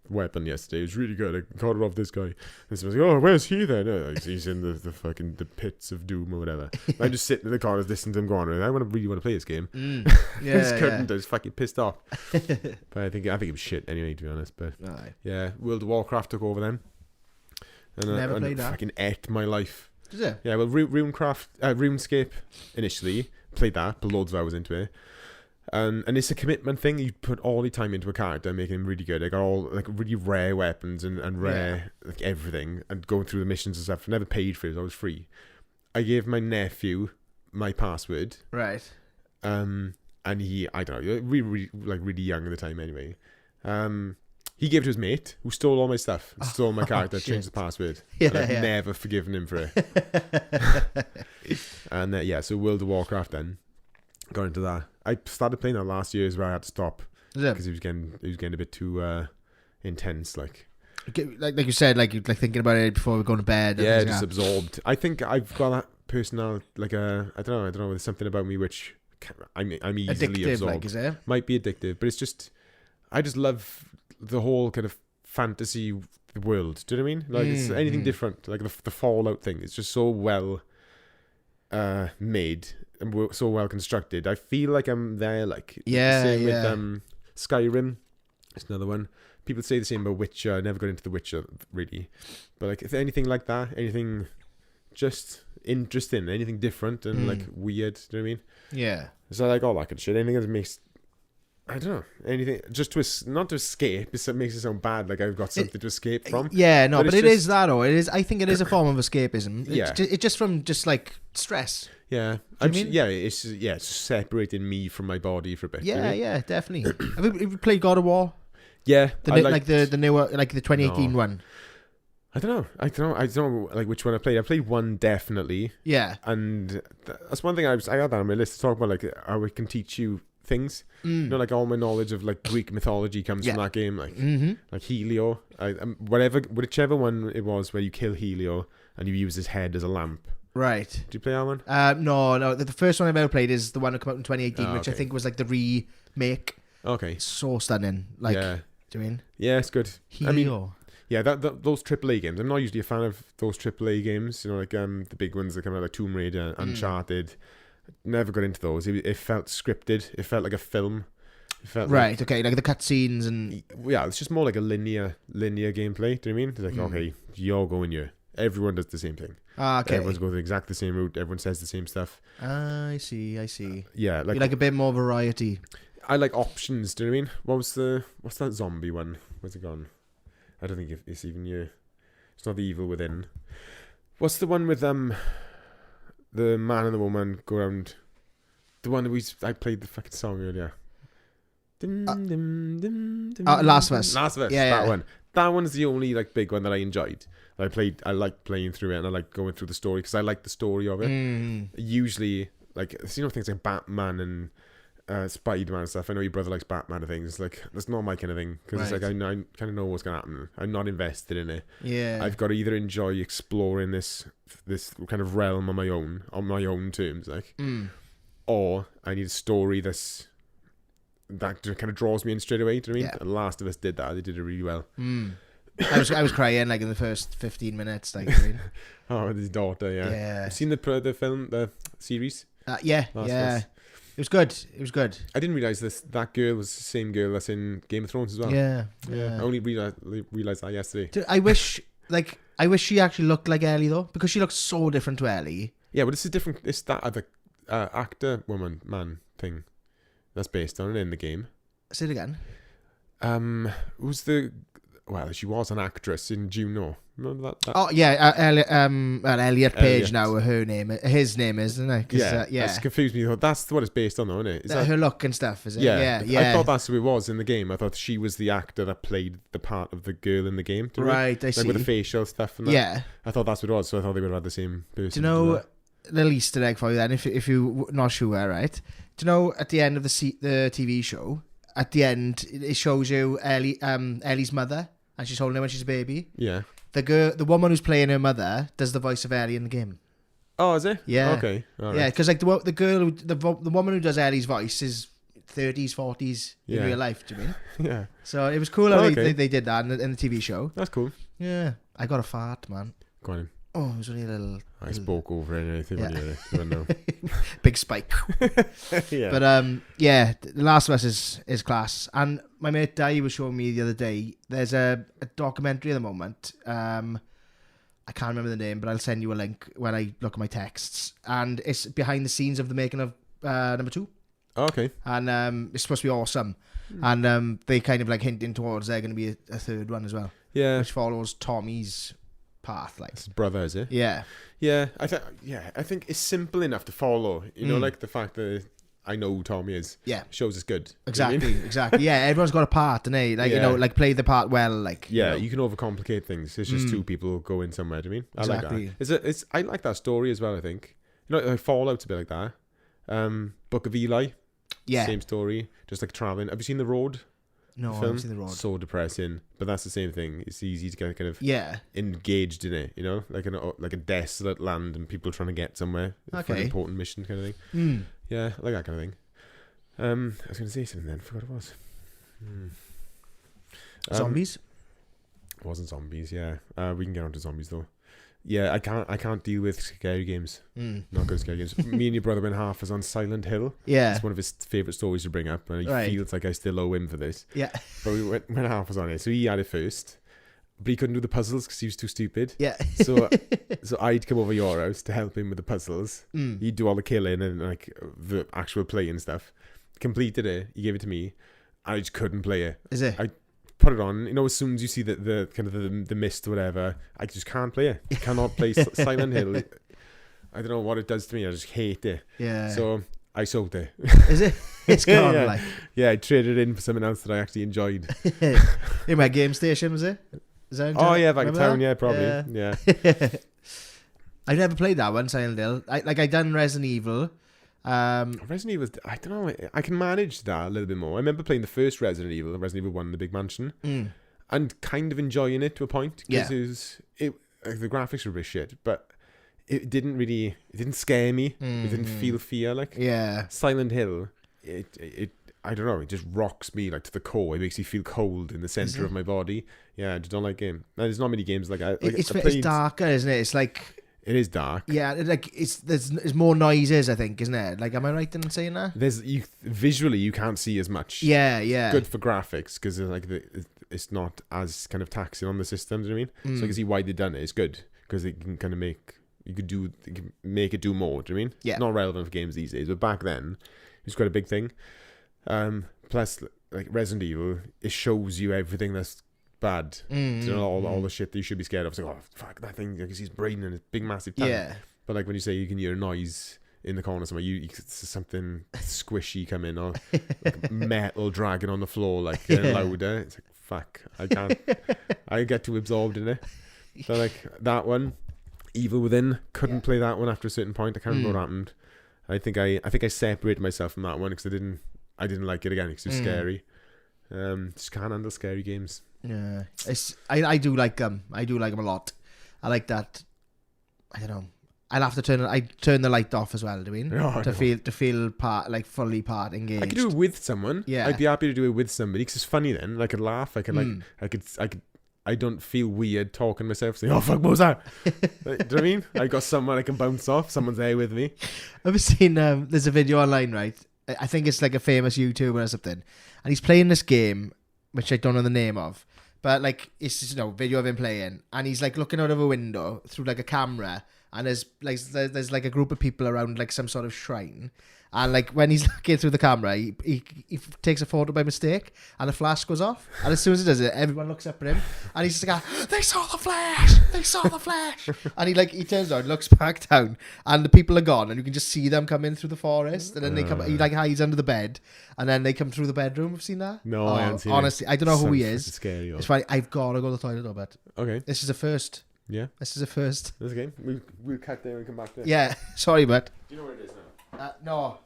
weapon yesterday. It was really good. I caught it off this guy. And so I was like, where's he then? He's in the fucking the pits of doom or whatever. I just sit in the corner listening to him go on. I really want to play this game. I just couldn't. I was fucking pissed off. But I think it was shit anyway, to be honest. But yeah, World of Warcraft took over then. And never played that. Fucking ate my life. Is it? Yeah, well, RuneScape initially played that, but loads of hours into it. And it's a commitment thing. You put all your time into a character, making him really good. They got all like really rare weapons and rare like everything, and going through the missions and stuff. Never paid for it; I was free. I gave my nephew my password. Right. And he, I don't know, really young at the time anyway. He gave it to his mate, who stole all my stuff, stole my character, changed the password. And I've never forgiven him for it. And so World of Warcraft then. Got into that. I started playing that last year, where I had to stop because he was getting a bit too intense. Like you said, like thinking about it before we go to bed. Yeah, just absorbed. I think I've got that personality. Like I don't know. There's something about me which I'm easily addictive, absorbed. like, is it? Might be addictive, but it's just I just love the whole kind of fantasy world. Do you know what I mean? Like it's anything different. Like the Fallout thing. It's just so well made and so well constructed. I feel like I'm there. Like same with Skyrim. It's another one. People say the same about Witcher. I never got into the Witcher really, but like if anything like that, anything just interesting, anything different and like weird. Do you know what I mean? Yeah. So I like all that kind of shit. Anything that makes, I don't know, anything just to not to escape. It makes it sound bad. Like I've got something to escape from. Yeah, no, but it is that, or it is. I think it is a form of escapism. Yeah, it's just from just like stress. Yeah, it's just separating me from my body for a bit. Yeah, yeah, definitely. Have you played God of War? Yeah, like the newer, like the 2018 one. I don't know like which one I played. I played one definitely. Yeah, and that's one thing I had that on my list to talk about, like how it can teach you things. You know, like all my knowledge of like Greek mythology comes from that game. Like like Helio, whichever one it was where you kill Helio and you use his head as a lamp. Right. Did you play that one? No. The first one I've ever played is the one that came out in 2018, which I think was like the remake. Okay. So stunning. Like, do you mean? Yeah, it's good. Helio. I mean, yeah, those AAA games. I'm not usually a fan of those AAA games. You know, like the big ones that come out, like Tomb Raider, Uncharted. Never got into those. It felt scripted. It felt like a film. It felt like the cutscenes and it's just more like a linear gameplay. Do you know what I mean? It's like okay, you're going here. Everyone does the same thing. Okay. Everyone's going exactly the same route. Everyone says the same stuff. I see. Yeah, you like a bit more variety. I like options. Do you know what I mean? What's that zombie one? Where's it gone? I don't think it's even you. It's not the Evil Within. What's the one with the man and the woman go around? The one that I played the fucking song earlier. Last of Us. Yeah, that one. That one's the only like big one that I enjoyed. I like playing through it and I like going through the story because I like the story of it. Usually, like things like Batman and Spider-Man and stuff. I know your brother likes Batman and things. Like that's not my kind of thing because it's like I kind of know what's gonna happen. I'm not invested in it. Yeah, I've got to either enjoy exploring this kind of realm on my own terms, like, or I need a story that kind of draws me in straight away. Do you know what I mean? The Last of Us did that. They did it really well. I was crying like in the first 15 minutes. Like, oh, with his daughter. Yeah. I've seen the series. Yeah. It was good. I didn't realise that girl was the same girl that's in Game of Thrones as well. Yeah. I only realised that yesterday. Dude, I wish she actually looked like Ellie though, because she looks so different to Ellie. Yeah, but it's that other actor man thing that's based on it in the game. Say it again. She was an actress in Juno. Remember that? Oh yeah, Elliot Page now. His name is, isn't it? That's confused me. That's what it's based on, though, isn't it? Is that her look and stuff? Is it? Yeah. I thought that's who it was in the game. I thought she was the actor that played the part of the girl in the game. Right, I see. With the facial stuff and that. Yeah. I thought that's what it was. So I thought they would have had the same person. Do you know a little Easter egg for you then? If you're not sure, right? Do you know at the end of the TV show? At the end, it shows you Ellie's mother, and she's holding her when she's a baby. Yeah. The woman who's playing her mother does the voice of Ellie in the game. Oh, is it? Yeah. Okay. All right. Yeah, because like the woman who does Ellie's voice is 30s, 40s in real life. Do you mean? Yeah. So it was cool how they did that in the TV show. That's cool. Yeah. I got a fart, man. Go on. Oh, it was only a little. I spoke over anything when you don't know. Big spike. Yeah. But The Last of Us is class. And my mate Di was showing me the other day. There's a documentary at the moment. I can't remember the name, but I'll send you a link when I look at my texts. And it's behind the scenes of the making of number 2. Oh, okay. And it's supposed to be awesome. And they kind of like hinting towards there going to be a third one as well. Yeah. Which follows Tommy's path, like his brother, is it? Yeah. I think it's simple enough to follow. You know, like the fact that I know who Tommy is. Yeah, shows it's good. Exactly, you know exactly. Yeah, everyone's got a part, and like you know, like play the part well. Like you can overcomplicate things. It's just two people going somewhere. Do you mean? I like that. I like that story as well. I think like Fallout's a bit like that. Book of Eli. Yeah, same story. Just like traveling. Have you seen The Road? No, I haven't seen The Road. So depressing, but that's the same thing. It's easy to get kind of engaged in it, you know, like a desolate land and people trying to get somewhere for an important mission kind of thing. Yeah, I like that kind of thing. I was going to say something then, forgot what it was. Zombies. It wasn't zombies. Yeah, we can get onto zombies though. Yeah, I can't deal with scary games. Not good at scary games. Me and your brother went half as on Silent Hill. Yeah. It's one of his favourite stories to bring up, and he feels like I still owe him for this. Yeah. But we went half as on it. So he had it first, but he couldn't do the puzzles because he was too stupid. Yeah. So I'd come over your house to help him with the puzzles. He'd do all the killing and like the actual play and stuff. Completed it. He gave it to me. I just couldn't play it. Is it? I put it on, as soon as you see the kind of the mist or whatever, I just can't play it. I cannot play Silent Hill. I don't know what it does to me. I just hate it. Yeah. So I sold it. Is it? It's gone. Yeah. Like. Yeah, I traded it in for something else that I actually enjoyed. In my game station, was it? Is that oh yeah, back in town. Yeah, probably. Yeah. I've never played that one, Silent Hill. I done Resident Evil. Resident Evil, I don't know, I can manage that a little bit more. I remember playing the first Resident Evil 1 in the big mansion, and kind of enjoying it to a point, because the graphics were a bit shit, but it didn't scare me. It didn't feel fear. Like Silent Hill, it I don't know, it just rocks me like to the core. It makes me feel cold in the center of my body. Yeah, I just don't like game. There's not many games like it's darker, isn't it? It's like. It is dark. Yeah, like there's more noises, I think, isn't it? Like, am I right in saying that? Visually you can't see as much. Yeah. Good for graphics because like it's not as kind of taxing on the system. Do you know what I mean? So I can see why they done it. It's good because they can kind of make it do more. Do you know what I mean? Yeah. It's not relevant for games these days, but back then it was quite a big thing. Plus, like Resident Evil, it shows you everything that's bad. All the shit that you should be scared of. It's like, oh fuck, that thing, I can see his brain and his big massive tongue. Yeah. But like when you say you can hear a noise in the corner somewhere, it's something squishy coming, or like metal dragging on the floor, like getting louder. It's like, fuck, I can't. I get too absorbed in it. So like that one, Evil Within, couldn't play that one after a certain point. I can't remember what happened. I think I separated myself from that one because I didn't like it again because it was scary. Just can't handle scary games. Yeah, I do like them. I do like them a lot. I like that. I don't know. I'll have to turn the light off as well. Do you mean to feel part, like fully part engaged? I could do it with someone. Yeah, I'd be happy to do it with somebody because it's funny. Then I could laugh. I could. I don't feel weird talking to myself. Saying, "Oh fuck, what was that?" Do you know what I mean? I got someone I can bounce off. Someone's there with me. I've seen there's a video online, right? I think it's like a famous YouTuber or something, and he's playing this game, which I don't know the name of. But like it's just, video of him playing, and he's like looking out of a window through like a camera, and there's like a group of people around like some sort of shrine, and like when he's looking through the camera, he takes a photo by mistake, and the flash goes off, and as soon as he does it, everyone looks up at him, and he's just like, "They saw the flash! They saw the flash!" And he turns around, looks back down, and the people are gone, and you can just see them come in through the forest, and then they come. He like hides under the bed, and then they come through the bedroom. Have you seen that? No, I haven't seen honestly, it. I don't know who he is. Scary, it's funny. I've got to go to the toilet though, but okay, this is a first. Yeah, this is a first. That's okay. We'll cut there and come back there. Yeah, sorry, but do you know where it is now? No.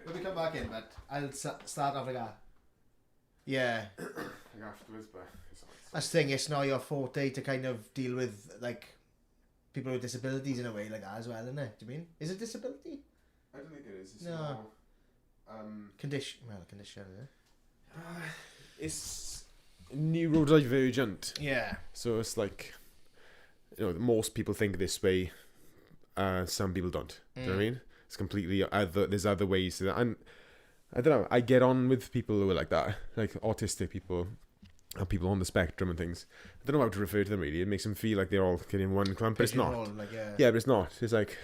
When we come back in, but I'll start off like that. Yeah. Afterwards, but that's the thing. It's not your forte to kind of deal with like people with disabilities in a way like that as well, isn't it? Do you mean? Is it disability? I don't think it is. It's no. More, condition. Well, condition. Is it? It's neurodivergent. Yeah. So it's like, most people think this way. Some people don't. Do you know what I mean? It's completely there's other ways to that. And I don't know, I get on with people who are like that, like autistic people and people on the spectrum and things. I don't know how to refer to them really. It makes them feel like they're all getting one clump, but it's not. Yeah, but it's not. It's like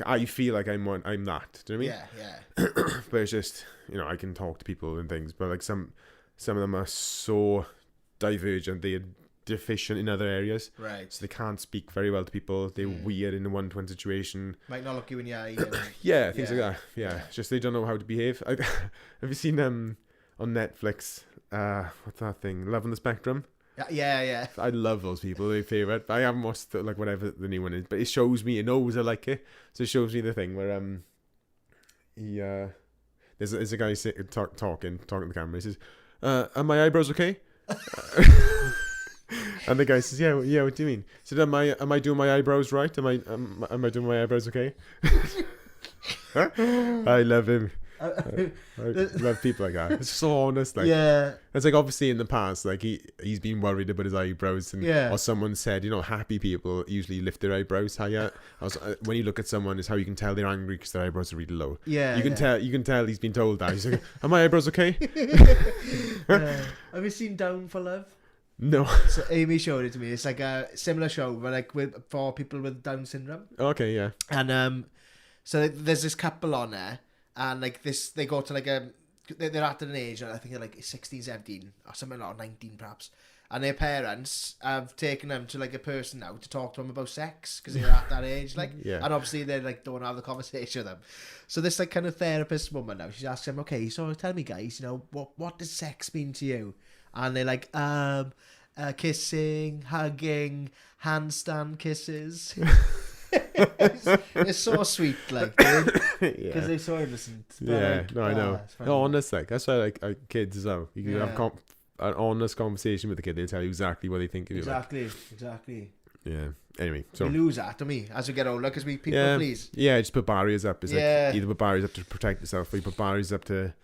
I feel like I'm that. Do you know what I mean? Yeah. But it's just, I can talk to people and things, but like some of them are so divergent, they're deficient in other areas, right? So they can't speak very well to people. They're weird in a one-to-one situation, might not look you in the eye. Yeah, things like that. Yeah, it's just they don't know how to behave. Have you seen on Netflix what's that thing, Love on the Spectrum? Yeah. I love those people. They're favorite, but I haven't watched like whatever the new one is, but it shows me, it knows I like it, so it shows me the thing where there's a guy talking to the camera. He says, are my eyebrows okay? And the guy says, yeah, what do you mean? He said, am I doing my eyebrows right? Am I doing my eyebrows okay? I love him. I love people like that. It's so honest. Like, yeah. It's like, obviously in the past, like he's been worried about his eyebrows, and or someone said, happy people usually lift their eyebrows higher. When you look at someone, it's how you can tell they're angry because their eyebrows are really low. Yeah, you can tell he's been told that. He's like, are my eyebrows okay? Have you seen Down for Love? No. So Amy showed it to me. It's like a similar show, but like for people with Down syndrome. Okay, yeah. And so there's this couple on there, and like they go to like they're at an age, I think they're like 16, 17 or something, or 19 perhaps, and their parents have taken them to like a person now to talk to them about sex because they're at that age, like, and obviously they like don't have the conversation with them. So this like kind of therapist woman now, she's asking them, okay, so tell me guys, what does sex mean to you? And they're like, kissing, hugging, handstand kisses. It's so sweet, like, because they're so innocent. Like, I know. No, honest, like, that's why like kids as well. You can have an honest conversation with the kid. They'll tell you exactly what they think of you. Exactly. Yeah. Anyway, so we lose that, don't we, as we get older, because we people please. Yeah, just put barriers up. It's like either put barriers up to protect yourself, or you put barriers up to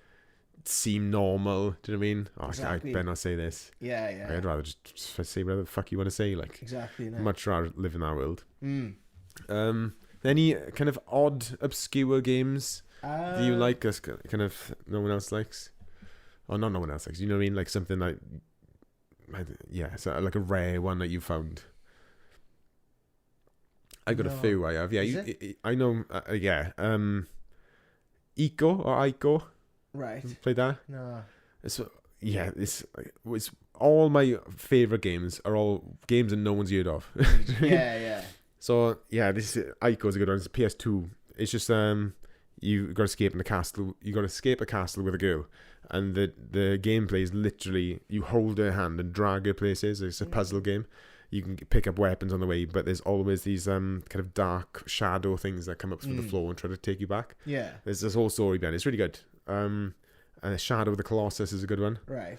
seem normal. Do you know what I mean? Exactly. I better not say this. Yeah. I'd rather just say whatever the fuck you want to say. Like, exactly. No. Much rather live in that world. Any kind of odd, obscure games do you like? As kind of no one else likes, or not no one else likes. You know what I mean? Like something like, so like a rare one that you found. I got a few. I have. Yeah, I know. Eco or Ico. Right. Played that? No. It's all my favourite games are all games that no one's heard of. Yeah. So this Ico is a good one. It's a PS2. It's just you got to escape in the castle. You got to escape a castle with a girl, and the gameplay is literally you hold her hand and drag her places. It's a puzzle game. You can pick up weapons on the way, but there's always these kind of dark shadow things that come up through the floor and try to take you back. Yeah. There's this whole story behind it. It's really good. And Shadow of the Colossus is a good one. Right.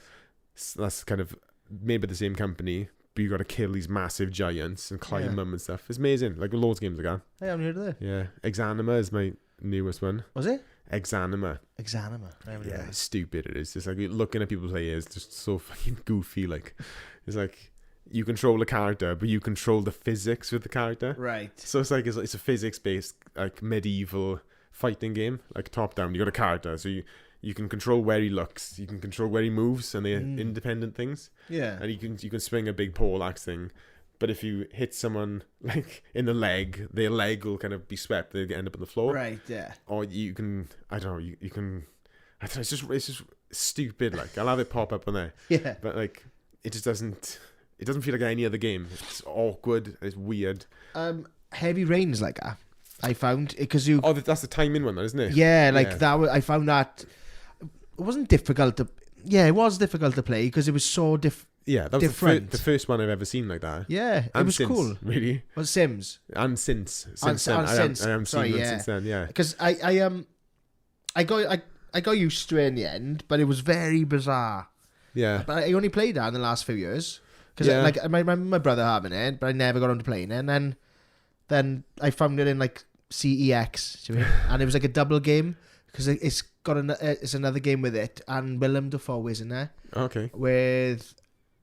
So that's kind of made by the same company, but you got to kill these massive giants and climb them and stuff. It's amazing. Like loads of games like that. Hey, I'm heard of that. Yeah. Exanima is my newest one. Was it? Exanima. Yeah, stupid it is. It's like looking at people play is just so fucking goofy. Like, it's like you control the character, but you control the physics with the character. Right. So it's like it's a physics-based like medieval fighting game, like top down. You got a character, so you can control where he looks, you can control where he moves, and they're independent things. Yeah. And you can swing a big pole axe thing, but if you hit someone like in the leg, their leg will kind of be swept. They end up on the floor. Right. Yeah. Or you can I don't know. It's just stupid. Like I'll have it pop up on there. Yeah. But like it just doesn't. It doesn't feel like any other game. It's awkward. It's weird. Heavy Rain's like that. I found because you. Oh, that's the timing one, isn't it? Yeah, like that. I found that it wasn't difficult to. Yeah, it was difficult to play because it was so Yeah, that was different. The first one I've ever seen like that. Yeah, and it was since, cool. Really? Was Sims? And since then, I am Sorry, seeing since then. Yeah, because I got used to it in the end, but it was very bizarre. Yeah, but I only played that in the last few years. Because my brother having it, but I never got on to playing it. And then I found it in like CEX, and it was like a double game because it's got it's another game with it, and Willem Dafoe is in there. Okay. With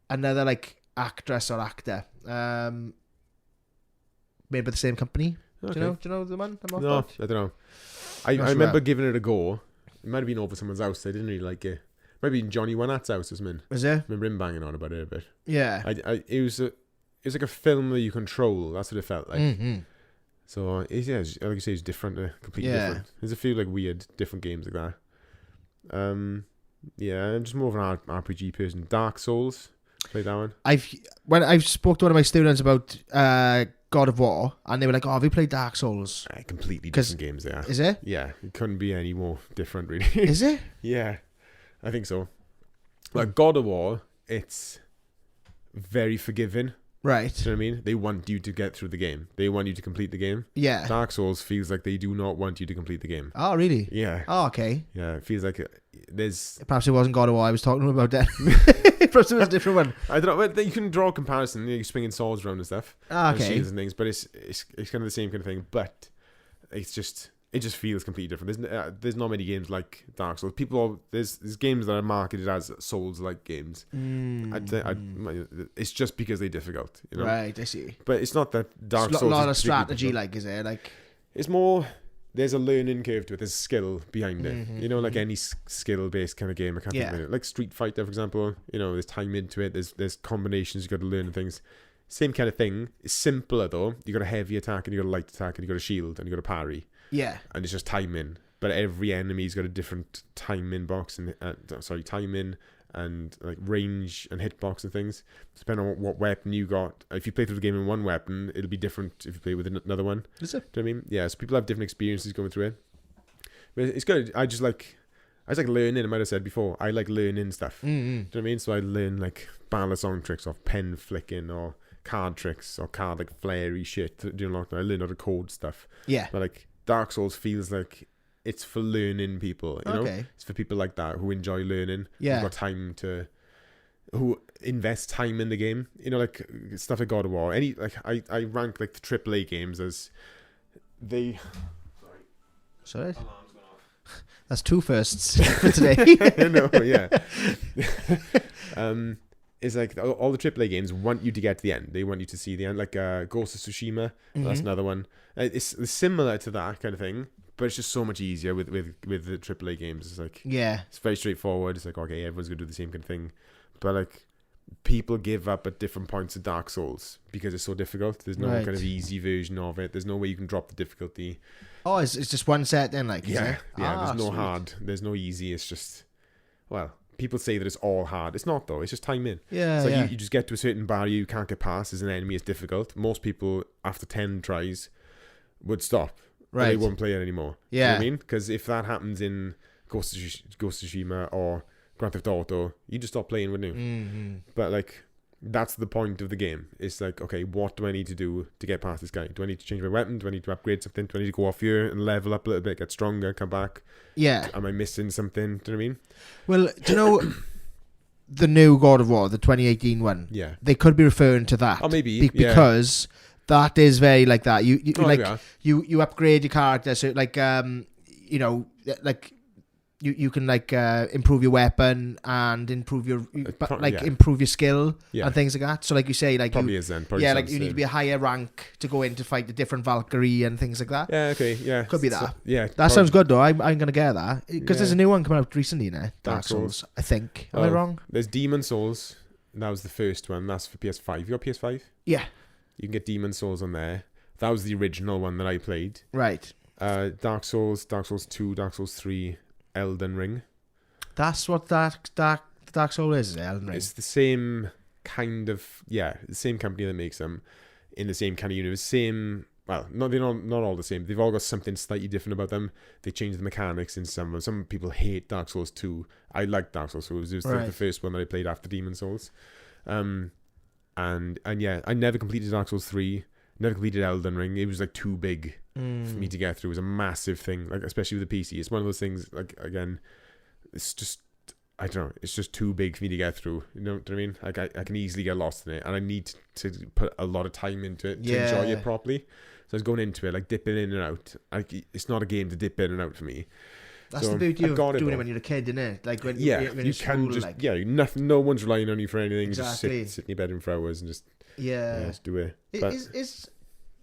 another like actress or actor, made by the same company. Okay. Do you know the one? No, I don't know. I remember giving it a go. It might have been over someone's house. I didn't really like it. Maybe in Johnny One At's house or something. Was it? I remember him banging on about it a bit. Yeah. It was like a film that you control. That's what it felt like. Mm-hmm. So like you say, it's different, completely different. There's a few like weird, different games like that. I'm just more of an RPG person. Dark Souls, played that one. When I spoke to one of my students about God of War, and they were like, "Oh, have you played Dark Souls?" Completely different games there. Is it? Yeah, it couldn't be any more different, really. Is it? Yeah. I think so. Like God of War, it's very forgiving. Right. Do you know what I mean? They want you to get through the game. They want you to complete the game. Yeah. Dark Souls feels like they do not want you to complete the game. Oh, really? Yeah. Oh, okay. Yeah, it feels like there's... Perhaps it wasn't God of War I was talking about then. Perhaps it was a different one. I don't know. You can draw a comparison. You're swinging swords around and stuff. Oh, okay. And shields and things, but it's kind of the same kind of thing. But it's just... it just feels completely different. There's not many games like Dark Souls. There's games that are marketed as Souls-like games. It's just because they're difficult, you know? Right, I see. But it's not that Dark It's Souls a lot of is strategy, difficult. like, is there? Like, It's more, there's a learning curve to it. There's skill behind it. You know, like any skill-based kind of game. I can't think of it. Like Street Fighter, for example. You know, there's time into it. There's combinations you got to learn and things. Same kind of thing. It's simpler though. You got a heavy attack and you got a light attack and you got a shield and you got a parry. Yeah. And it's just timing. But every enemy's got a different timing box and timing and like range and hitbox and things. Depending on what weapon you got. If you play through the game in one weapon, it'll be different if you play with another one. Is it? Do you know what I mean? Yeah, so people have different experiences going through it. But it's good. I just like learning. I might have said before, I like learning stuff. Do you know what I mean? So I learn like ballad song tricks or pen flicking or card tricks or card like flary shit. Doing I learn how to code stuff. Yeah. But like Dark Souls feels like it's for learning people, you know? It's for people like that who enjoy learning. Yeah. Who've got time who invest time in the game. You know, like stuff like God of War. I rank like the AAA games as they... Sorry? Alarm's gone off. That's 2 firsts for today. I know, yeah. It's like all the AAA games want you to get to the end. They want you to see the end. Like Ghost of Tsushima, that's another one. It's similar to that kind of thing, but it's just so much easier with the AAA games. It's like, it's very straightforward. It's like, okay, everyone's gonna do the same kind of thing, but like people give up at different points of Dark Souls because it's so difficult. There's no kind of easy version of it. There's no way you can drop the difficulty. Oh, it's just one set then, like, is it? There's no hard. There's no easy. It's just, well, people say that it's all hard. It's not though. It's just time in. So you just get to a certain barrier you can't get past as an enemy. It's difficult. Most people after 10 tries would stop. Right. They won't play it anymore. Yeah. You know what I mean? Because if that happens in Ghost of Tsushima or Grand Theft Auto, you just stop playing, wouldn't you? But like, that's the point of the game. It's like, okay, what do I need to do to get past this guy? Do I need to change my weapon? Do I need to upgrade something? Do I need to go off here and level up a little bit, get stronger, come back? Yeah. Am I missing something? Do you know what I mean? Well, do you know the new God of War, the 2018 one? Yeah. They could be referring to that. Oh, maybe. Because that is very like that. You upgrade your character, so like you know, like you can like improve your weapon and improve your improve your skill and things like that. So like you say, like probably is then. Like you need to be a higher rank to go in to fight the different Valkyrie and things like that. Yeah, okay, yeah, could be that. That sounds good though. I'm gonna get that because there's a new one coming out recently now. Dark Souls, I think. Am I wrong? There's Demon Souls. That was the first one. That's for PS5. You got PS5? Yeah. You can get Demon Souls on there. That was the original one that I played. Right. Dark Souls 2, Dark Souls 3, Elden Ring. That's what Dark Souls is, Elden Ring. It's the same kind of, the same company that makes them in the same kind of universe. Same, well, they're not all the same. They've all got something slightly different about them. They change the mechanics in some. Some people hate Dark Souls 2. I like Dark Souls 2. It was the first one that I played after Demon Souls. And yeah, I never completed Dark Souls 3, never completed Elden Ring. It was like too big for me to get through. It was a massive thing, like especially with the PC. It's one of those things, like, again, it's just, I don't know, it's just too big for me to get through. You know what I mean? Like I can easily get lost in it, and I need to put a lot of time into it to enjoy it properly. So I was going into it like dipping in and out. It's not a game to dip in and out for me. That's the beauty of doing it when you're a kid, isn't it? Like when you're you can school, just like... no one's relying on you for anything. Exactly. You just sit in your bedroom for hours and just just do it. But is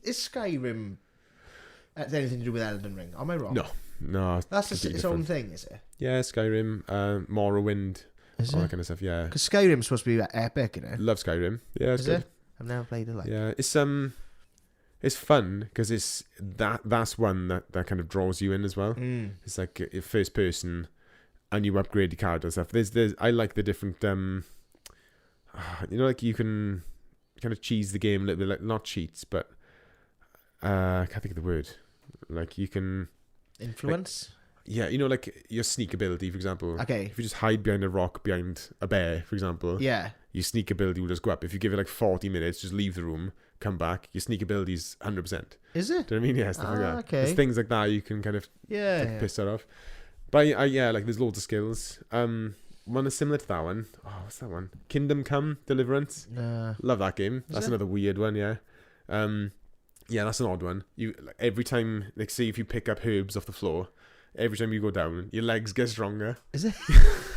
Skyrim anything to do with Elden Ring? Am I wrong? No. That's its own thing, is it? Yeah, Skyrim, Morrowind, all that kind of stuff. Yeah, because Skyrim's supposed to be epic, isn't it? Love Skyrim. Yeah, it's good. I've never played it. Yeah, it's fun because it's that's one that kind of draws you in as well. It's like a first person, and you upgrade your character and stuff. There's I like the different you know, like you can kind of cheese the game a little bit, like not cheats, but I can't think of the word. Like you can influence. Like, you know, like your sneak ability, for example. Okay. If you just hide behind a rock, behind a bear, for example. Yeah. Your sneak ability will just go up. If you give it like 40 minutes, just leave the room, come back, your sneak ability is 100%. Is it? Do you know what I mean? Yeah, stuff like that. Okay. There's things like that you can kind of piss that off. But like there's loads of skills. One is similar to that one. Oh, what's that one? Kingdom Come Deliverance. Love that game. That's another weird one, yeah. Yeah, that's an odd one. You like, every time, like, say if you pick up herbs off the floor, every time you go down, your legs get stronger. Is it?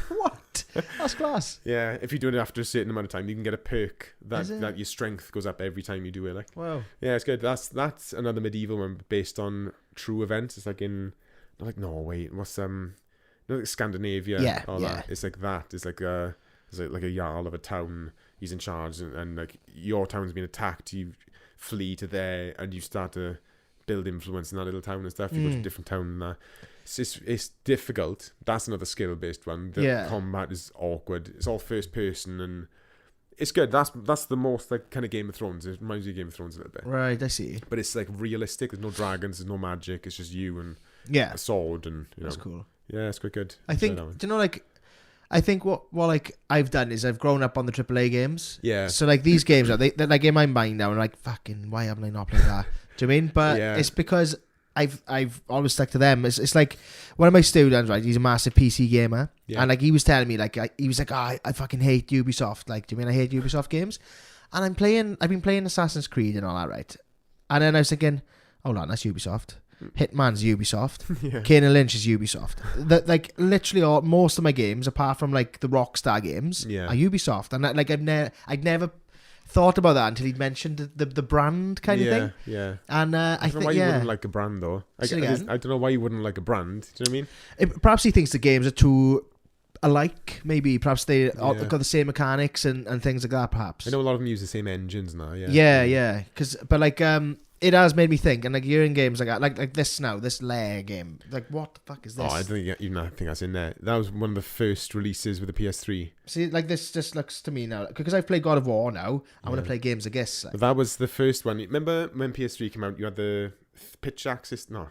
What? That's class. Yeah, if you do it after a certain amount of time, you can get a perk that your strength goes up every time you do it. Like, wow. Yeah, it's good. That's another medieval one based on true events. It's like in like Norway. What's like Scandinavia? Yeah, That. It's like that. It's like a jarl of a town. He's in charge, and like your town's been attacked. You flee to there, and you start to build influence in that little town and stuff. You go to a different town and that. It's difficult. That's another skill based one. The combat is awkward. It's all first person and it's good. That's the most like kind of Game of Thrones. It reminds me of Game of Thrones a little bit. Right, I see. But it's like realistic. There's no dragons. There's no magic. It's just you and a sword and that's cool. Yeah, it's quite good. I think. Do you know like? I think what like I've done is I've grown up on the AAA games. Yeah. So like these games they're like in my mind now and like fucking why haven't I not played that? Do you know what I mean? But it's because I've always stuck to them. It's like one of my students, right? He's a massive PC gamer, and like he was telling me like he was like, I fucking hate Ubisoft. Like, do you mean I hate Ubisoft games? And I've been playing Assassin's Creed and all that, right? And then I was thinking, hold on, that's Ubisoft. Hitman's Ubisoft. Kane and Lynch is Ubisoft. Like literally most of my games, apart from like the Rockstar games, are Ubisoft. And like I'd never thought about that until he'd mentioned the brand kind of thing. Yeah. And I think why you wouldn't like a brand though. I don't know why you wouldn't like a brand. Do you know what I mean? Perhaps he thinks the games are too alike. Maybe perhaps they all got the same mechanics and things like that. Perhaps I know a lot of them use the same engines now. Yeah. But like it has made me think, and like you're in games like this now, this Lair game. Like, what the fuck is this? Oh, I don't think that's in there. That was one of the first releases with the PS3. See, like this just looks to me now because I've played God of War now. I want to play games of this. Like. That was the first one. Remember when PS3 came out? You had the pitch axis. No,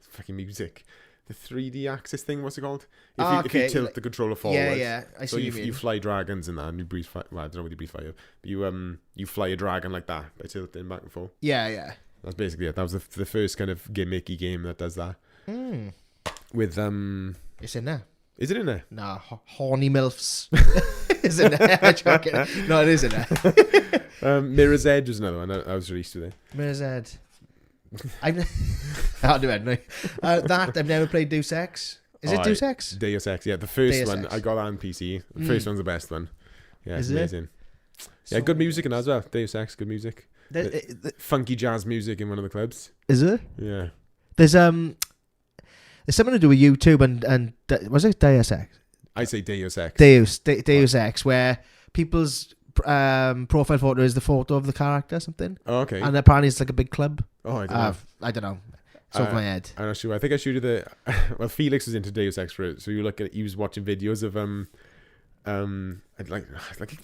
fucking music. The 3D axis thing. What's it called? If you tilt the controller forward. Yeah. I see. So you fly dragons in that, and you breathe fire. Well, I don't know what you breathe fire. But you fly a dragon like that by tilting back and forth. Yeah. That's basically it. That was the first kind of gimmicky game that does that. With it's in there. Is it in there? Nah, horny milfs. Is it in there? Joking. No, it is in there. Mirror's Edge was another one I was released with it. Mirror's Edge. I'll do it anyway. That I've never played Deus Ex. Is it Deus Ex? Deus Ex, yeah. The first one, I got that on PC. The first one's the best one. Yeah, it's amazing. Yeah, good music in that as well. Deus Ex, good music. Funky jazz music in one of the clubs. Is it? Yeah. There's something to do with YouTube and was it Deus Ex? I say Deus Ex. Deus Ex, where people's profile photo is the photo of the character or something. Oh, okay. And apparently it's like a big club. Oh, I don't know. I don't know. It's over my head. I'm not sure. I think I showed you the. Well, Felix was into Deus Ex for it, so he was watching videos of like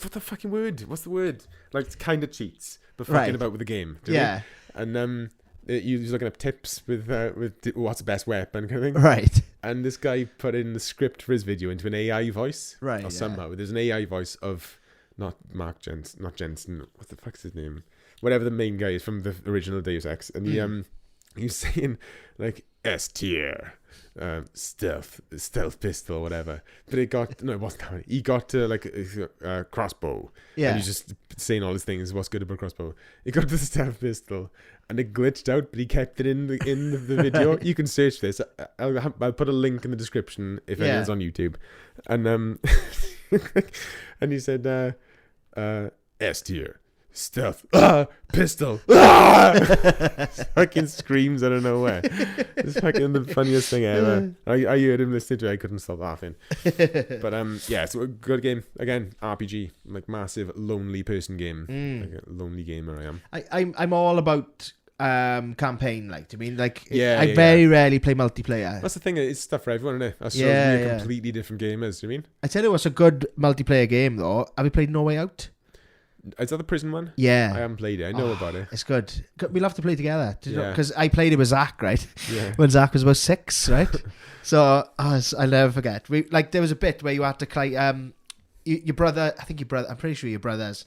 what the fucking word? What's the word? Like kind of cheats, but fucking about with the game. Yeah. And he was looking up tips with what's the best weapon kind of thing. Right. And this guy put in the script for his video into an AI voice. Right. Or somehow there's an AI voice of not Jensen. What the fuck's his name? Whatever the main guy is from the original Deus Ex, and he was saying like S tier. Stealth pistol or whatever, but it wasn't that. He got to like a crossbow, and he's just saying all his things. What's good about crossbow? He got to the stealth pistol, and it glitched out, but he kept it in the video. You can search this. I'll put a link in the description if anyone's on YouTube, and and he said S tier. Stealth pistol fucking screams out of nowhere. It's fucking the funniest thing ever. I heard him listening to it. I couldn't stop laughing. But it's a good game. Again, RPG, like massive lonely person game. Like a lonely gamer I am. I'm all about campaign, like, I mean, like, I very rarely play multiplayer. That's the thing, it's stuff for everyone, isn't it? That's a completely different game, as you mean. I tell you what's a good multiplayer game though. Have you played No Way Out? Is that the prison one? Yeah. I haven't played it. I know about it. It's good. We'll have to play together. Because I played it with Zach, right? Yeah. When Zach was about 6, right? So I'll never forget. There was a bit where you had to climb, your brother, I'm pretty sure your brothers,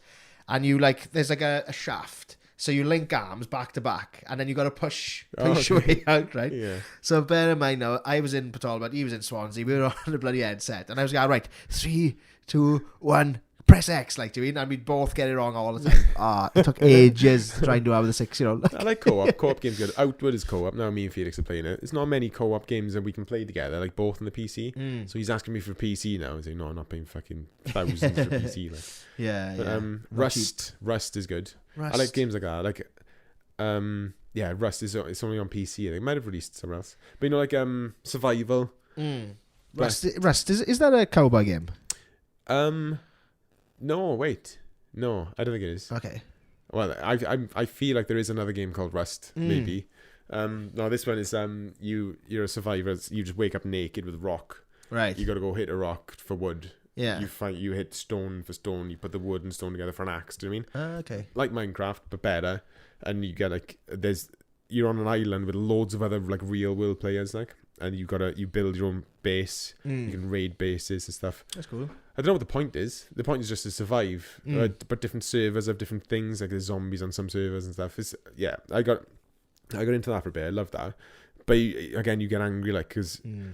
and you like, there's like a shaft. So you link arms back to back, and then you got to push your way out, right? Yeah. So bear in mind now, I was in Port Talbot, he was in Swansea, we were on the bloody headset, and I was like, all right, 3, 2, 1... press X, like, do you mean? And we'd both get it wrong all the time. It took ages trying to have with a 6-year-old. I like co-op. Co-op games good. Outward is co-op. Now me and Felix are playing it. There's not many co-op games that we can play together, like both on the PC. So he's asking me for PC now. I say, no, I'm not paying fucking thousands for PC. Like. Yeah, but, Rust is good. Rust. I like games like that. Like, Rust is it's only on PC. They might have released it somewhere else. But you know, like survival. Rust is that a cowboy game? No, wait. No, I don't think it is. Okay. Well, I feel like there is another game called Rust, maybe. No, this one is you're a survivor. You just wake up naked with rock. Right. You got to go hit a rock for wood. Yeah. You hit stone for stone. You put the wood and stone together for an axe. Do you know what I mean? Okay. Like Minecraft, but better. And you get like you're on an island with loads of other like real world players, like, and you build your own base. You can raid bases and stuff. That's cool. I don't know what the point is. The point is just to survive. But different servers have different things. Like there's zombies on some servers and stuff. I got into that for a bit. I love that. But again, you get angry, like, because you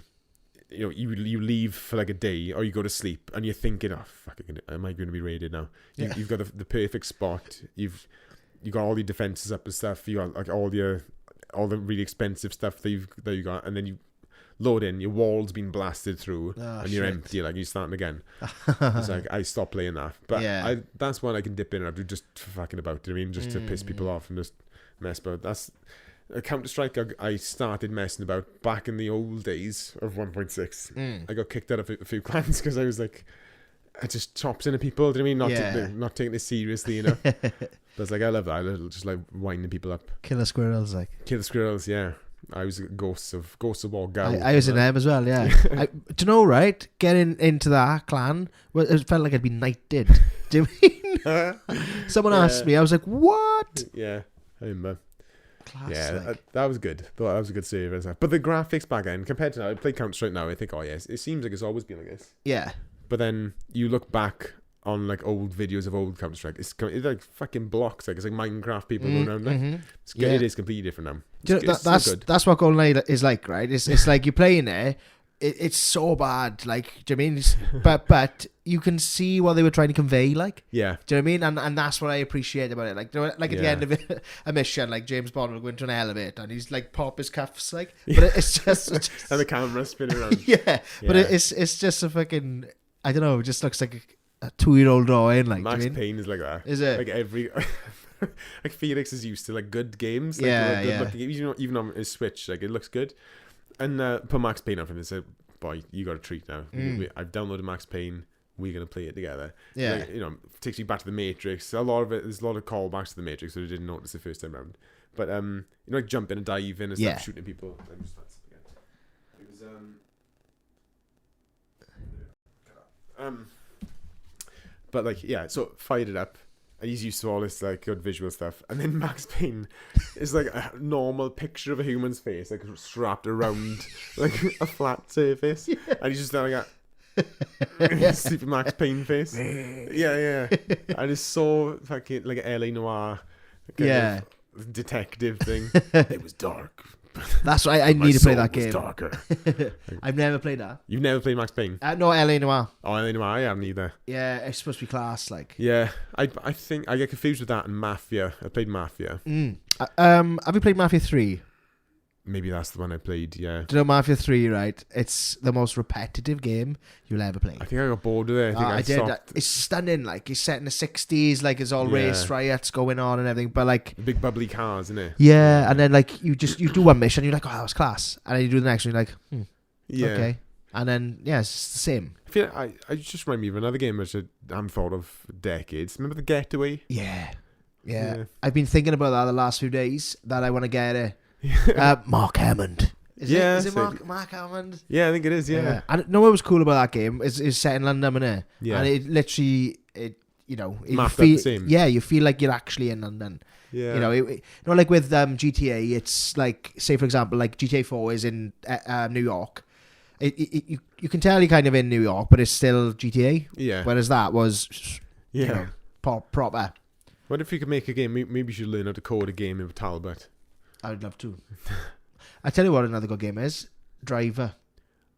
know you leave for like a day or you go to sleep and you're thinking, oh fuck, am I going to be raided now? You've got the perfect spot. You got all your defenses up and stuff. You got like all the really expensive stuff that you got, and then you load in, your wall's been blasted through, and you're empty, like you're starting again. It's like I stopped playing that, but that's one I can dip in and do just for fucking about. You know what I mean, just to piss people off and just mess about. That's a Counter-Strike I started messing about back in the old days of 1.6. I got kicked out of a few clans because I was like, I just chops into people. Do you know what I mean? Not taking this seriously, you know. But it's like I love that. I just like winding people up. Killer squirrels, like. Killer squirrels, yeah. I was Ghosts of War Gal. I was in them as well, yeah. Do you know, right? Getting into that clan, well, it felt like I'd been knighted. Do you mean? Someone asked me, I was like, what? Yeah, I remember. Class, yeah, like. that was good. Thought that was a good save and stuff. But the graphics back then, compared to now, I play Counter-Strike now, I think, oh yes, it seems like it's always been like this. Yeah. But then you look back on like old videos of old Counter-Strike, it's like fucking blocks, like it's like Minecraft people going around like. It is completely different now. Do you know, that's what GoldenEye is like, right? It's like you play in there, it's so bad, like, do you know what I mean? But you can see what they were trying to convey, like. Yeah. Do you know what I mean? And that's what I appreciate about it. Like, you know, like at the end of a mission, like James Bond will go into an elevator and he's like pop his cuffs, like. But it's just and the camera spinning around. But it's just a fucking, I don't know, it just looks like a 2-year-old drawing, like. Max Payne is like that. Is it? Like every. Like Felix is used to like good games, like, looking, even on his Switch, like it looks good. And put Max Payne up and said, "Boy, you got a treat now. I've downloaded Max Payne. We're gonna play it together." Yeah, like, you know, takes you back to the Matrix. There's a lot of callbacks to the Matrix that I didn't notice the first time around. But you know, like jumping and diving and stuff, shooting people. It was but like so fired it up. And he's used to all this like good visual stuff, and then Max Payne is like a normal picture of a human's face, like strapped around like a flat surface, and he's just like a stupid Max Payne face. Yeah. And it's so fucking like an LA noir kind of detective thing. It was dark. That's why I need to play that game. Darker. I've never played that. You've never played Max Payne? No, LA Noire. Oh, LA Noire, I haven't either. Yeah, it's supposed to be class, like. Yeah, I think I get confused with that and Mafia. I played Mafia. Have you played Mafia 3? Maybe that's the one I played, yeah. Do you know Mafia 3, right? It's the most repetitive game you'll ever play. I think I got bored with it. I did. It's stunning, like, it's set in the 60s, like, it's all race riots going on and everything, but, like... Big bubbly cars, isn't it? Yeah, and then, like, you do one mission, you're like, oh, that was class. And then you do the next one, you're like, okay. And then, it's the same. I feel like I just remind me of another game which I haven't thought of for decades. Remember The Getaway? Yeah. I've been thinking about that the last few days, that I want to get it. Mark Hammond. Is it Mark Hammond? Yeah, I think it is, yeah. And know what was cool about that game is set in London, isn't it? Yeah. And it literally, you know... Mapped up the same. Yeah, you feel like you're actually in London. Yeah. You know, like with GTA, it's like, say for example, like GTA 4 is in New York. You can tell you're kind of in New York, but it's still GTA. Yeah. Whereas that was, you know, proper. What if you could make a game? Maybe you should learn how to code a game in Talbot. I would love to. I tell you what another good game is. Driver.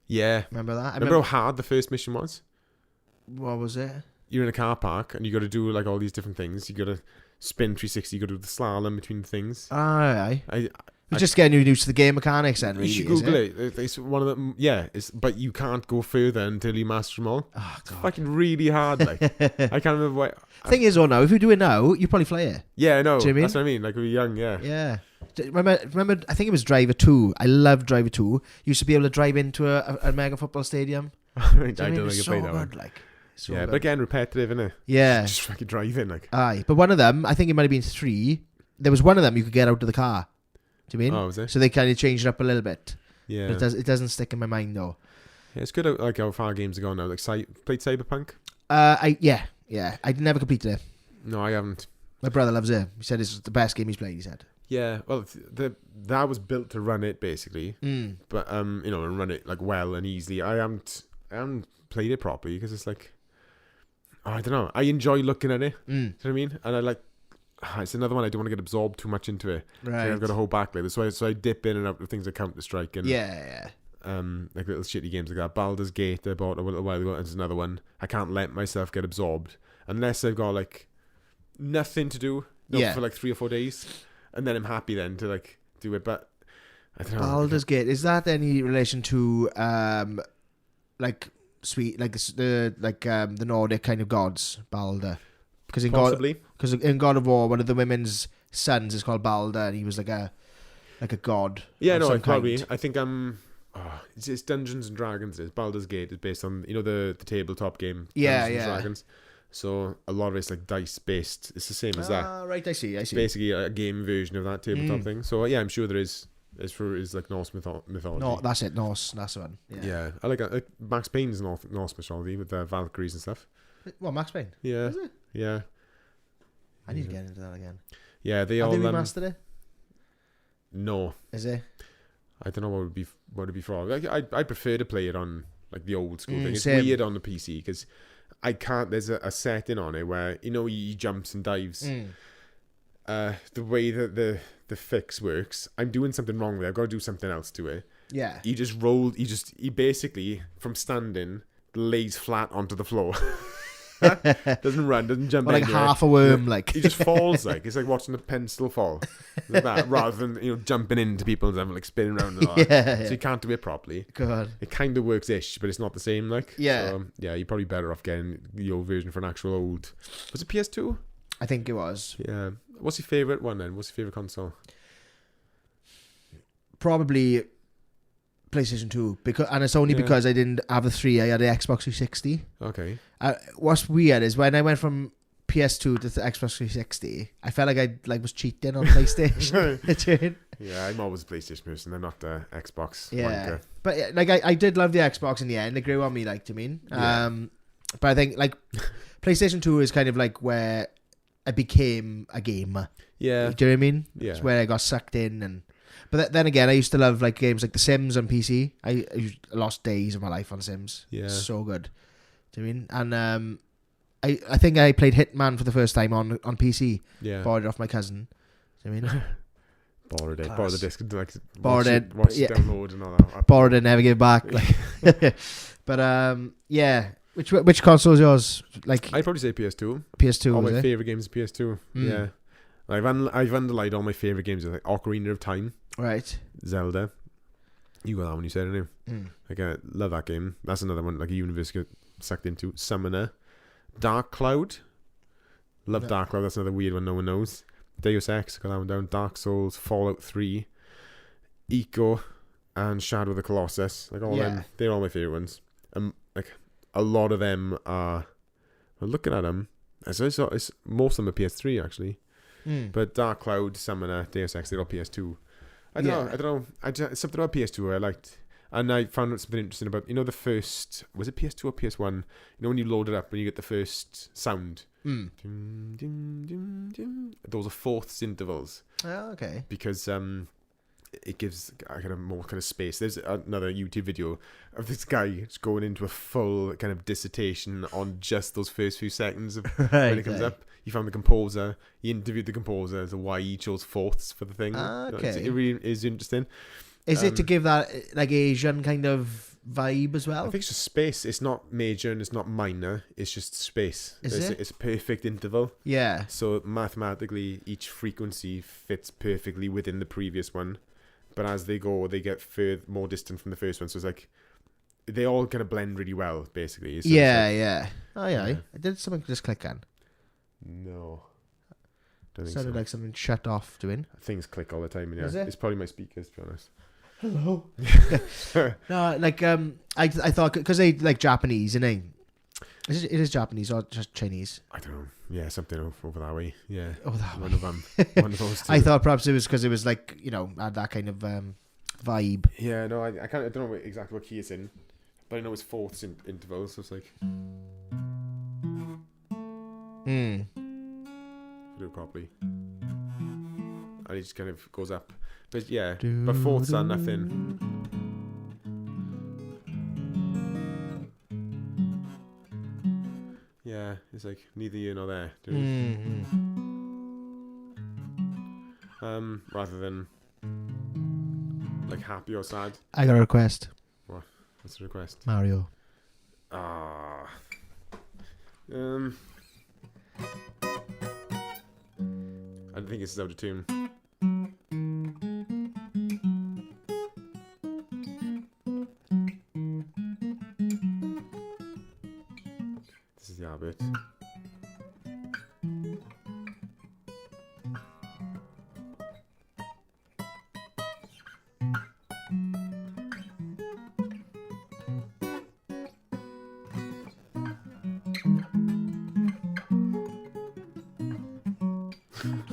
Yeah. Remember that? Remember how hard the first mission was? What was it? you're in a car park and you got to do like all these different things. You got to spin 360. You got to do the slalom between things. Aye. We're just getting used to the game mechanics then, really. You should Google it. It's one of them. Yeah, but you can't go further until you master them all. Oh, it's fucking really hard. Like I can't remember what. Thing is, now if you do it now, you probably fly it. Yeah, I know. Do you know what I mean? That's what I mean. Like we were young. Yeah. Yeah. Remember? I think it was Driver 2. I loved Driver 2. You used to be able to drive into a mega football stadium. I don't think I played that one. Like, yeah, but again, repetitive, innit? Yeah. Just fucking driving, like. Aye, but one of them, I think it might have been 3. There was one of them you could get out of the car. Do you mean? Oh, was it? So they kind of changed it up a little bit. Yeah. But it doesn't stick in my mind though. Yeah, it's good. Like how far games are going now. Like played Cyberpunk. Yeah. I never completed it. No, I haven't. My brother loves it. He said it's the best game he's played. He said. Yeah, well, that was built to run it basically, but and run it like well and easily. I haven't played it properly because it's like, I don't know. I enjoy looking at it. Do you know what I mean? And I like. It's another one I don't want to get absorbed too much into it. Right. So I've got to hold back like this. So I dip in and out with things like Counter-Strike and like little shitty games like that. Baldur's Gate I bought a little while ago. There's another one. I can't let myself get absorbed unless I've got like nothing to do for like 3 or 4 days, and then I'm happy then to like do it. But I don't know. Baldur's Gate, is that any relation to like the Nordic kind of gods, Balder? Because in God of War, one of the women's sons is called Balder, and he was like a god. Yeah, no, probably. I think it's Dungeons and Dragons. Baldur's Gate is based on the tabletop game. Dungeons and Dragons. So a lot of it's like dice based. It's the same as that. Right, I see. It's basically a game version of that tabletop thing. So yeah, I'm sure there is. Is like Norse mythology. No, that's it. Norse. That's the one. Yeah, I like Max Payne's Norse mythology with the Valkyries and stuff. What, Max Payne? Yeah. Is it? Yeah. I need to get into that again. Yeah, they Have all. They remastered it? No. Is it? I don't know what would be for. Like, I prefer to play it on like the old school thing. It's same. weird on the PC because I can't. There's a setting on it where he jumps and dives. The way that the fix works, I'm doing something wrong with it. I've got to do something else to it. Yeah. He basically from standing lays flat onto the floor. Doesn't run, doesn't jump like anywhere. half a worm, like he just falls. Like it's like watching a pencil fall, like that, rather than jumping into people and like spinning around. And all that. So you can't do it properly. God, it kind of works-ish, but it's not the same. Like so, you're probably better off getting the old version for an actual old. Was it PS2? I think it was. Yeah. What's your favorite one then? What's your favorite console? Probably PlayStation 2, and it's only because I didn't have a 3. I had an Xbox 360. Okay. What's weird is when I went from PS2 to the Xbox 360, I felt like I was cheating on PlayStation. Yeah, I'm always a PlayStation person. I'm not the Xbox. Yeah, wanker. but like I did love the Xbox in the end. It grew on me, like, do you mean? Yeah. But I think like PlayStation 2 is kind of like where I became a gamer. Yeah. Do you know what I mean? Yeah. It's where I got sucked in But then again, I used to love like games like The Sims on PC. I lost days of my life on Sims. Yeah, so good. Do you know what I mean? And I think I played Hitman for the first time on PC. Yeah, borrowed it off my cousin. Do you know what I mean? Borrowed it, borrowed the disc, like borrowed it, download and all that. Borrowed it, never give back. Like. But yeah. Which console is yours? Like I'd probably say PS2. PS2. All my favorite games are PS2. Yeah, I've underlined all my favorite games. Like Ocarina of Time. Right. Zelda. You got that one, you said, didn't you? Like, I love that game. That's another one, like a universe get sucked into. Summoner. Dark Cloud. Love Dark Cloud. That's another weird one no one knows. Deus Ex, got that one down. Dark Souls. Fallout 3. Eco. And Shadow of the Colossus. Like, all them. They're all my favourite ones. Like, a lot of them are... Well, looking at them, it's most of them are PS3, actually. But Dark Cloud, Summoner, Deus Ex, they're all PS2. I don't know. Something about PS2 I liked. And I found out something interesting about, the first... Was it PS2 or PS1? When you load it up, when you get the first sound. Dum, dum, dum, dum, those are fourths intervals. Oh, okay. Because it gives kind of more kind of space. There's another YouTube video of this guy just going into a full kind of dissertation on just those first few seconds of when it comes up. He found the composer. He interviewed the composer as to why he chose fourths for the thing. Okay. It really is interesting. Is it to give that like Asian kind of vibe as I well. think it's just space. It's not major and it's not minor. It's just space. Is it? It's a perfect interval. Yeah. So mathematically, each frequency fits perfectly within the previous one. But as they go, they get more distant from the first one. So it's like they all kind of blend really well, basically. So Yeah. Oh yeah. Did something just click on? No. Don't think Sounded so. like something shut off doing. Things click all the time. Yeah. Is it? It's probably my speakers, to be honest. Hello. No, like I thought because they like Japanese, and it is Japanese or just Chinese. I don't know. Yeah, something over that way. Yeah. Oh, that One way. of them. One of those two. I thought perhaps it was because it was like had that kind of vibe. Yeah, no, I don't know exactly what key it's in, but I know it's fourths intervals, so it's like Mm. do it properly, and it just kind of goes up. But yeah, but fourths are nothing. Yeah, it's like neither here nor there. Do you know? Mm-hmm. Rather than like happy or sad. I got a request. What's the request? Mario. I think it's out of tune. This is the R bit.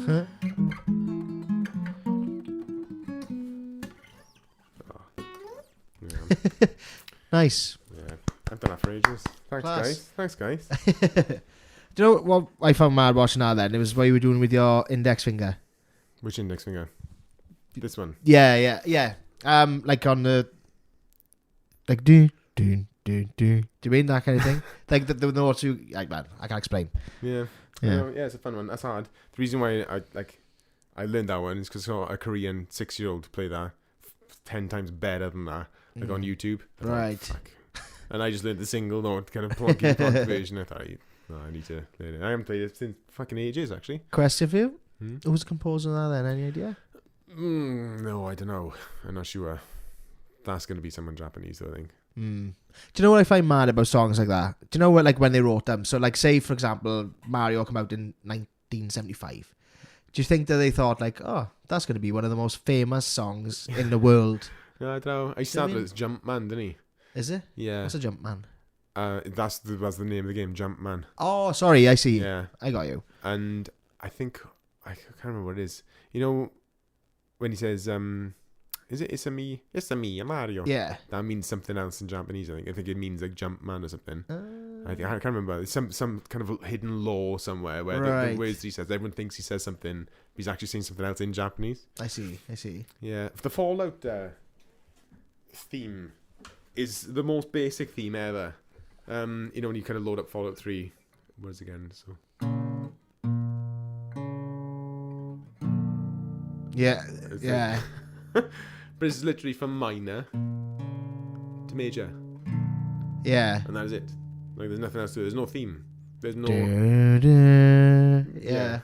Yeah. Nice. Yeah, I've done that for ages. Thanks, Class. guys. Thanks, guys. Do you know what I found mad watching that then? It was what you were doing with your index finger. Which index finger? This one. Yeah. Like on the like do. Do you mean that kind of thing? Like the notes you like, man. I can't explain. Yeah. Yeah. Yeah, it's a fun one. That's hard. The reason why I learned that one is because I saw a Korean 6-year-old play that 10 times better than that, like on YouTube. I thought, Right. fuck. And I just learned the single note kind of plonky version. I thought, no, I need to learn it. I haven't played it since fucking ages, actually. Question for you: Hmm? Who's the composer of that? Then any idea? No, I don't know. I'm not sure. That's going to be someone Japanese, though, I think. Do you know what I find mad about songs like that? Do you know what, like when they wrote them? So, like, say for example, Mario came out in 1975. Do you think that they thought like, oh, that's going to be one of the most famous songs in the world? No, I don't know. I started as Jumpman, didn't he? Is it? Yeah. What's a jump man? That's the name of the game, Jumpman. Oh, sorry, I see. Yeah. I got you. And I think I can't remember what it is. You know, when he says, is it it's a me, Mario? Yeah. That means something else in Japanese. I think it means like Jumpman or something. I can't remember. It's some kind of hidden law somewhere where the words that he says, everyone thinks he says something, but he's actually saying something else in Japanese. I see. Yeah, the Fallout theme is the most basic theme ever. When you kind of load up Fallout 3, words again. So Yeah. it's Yeah. like, but it's literally from minor to major, Yeah. and that is it. Like there's nothing else to it. There's no theme. There's no. Yeah.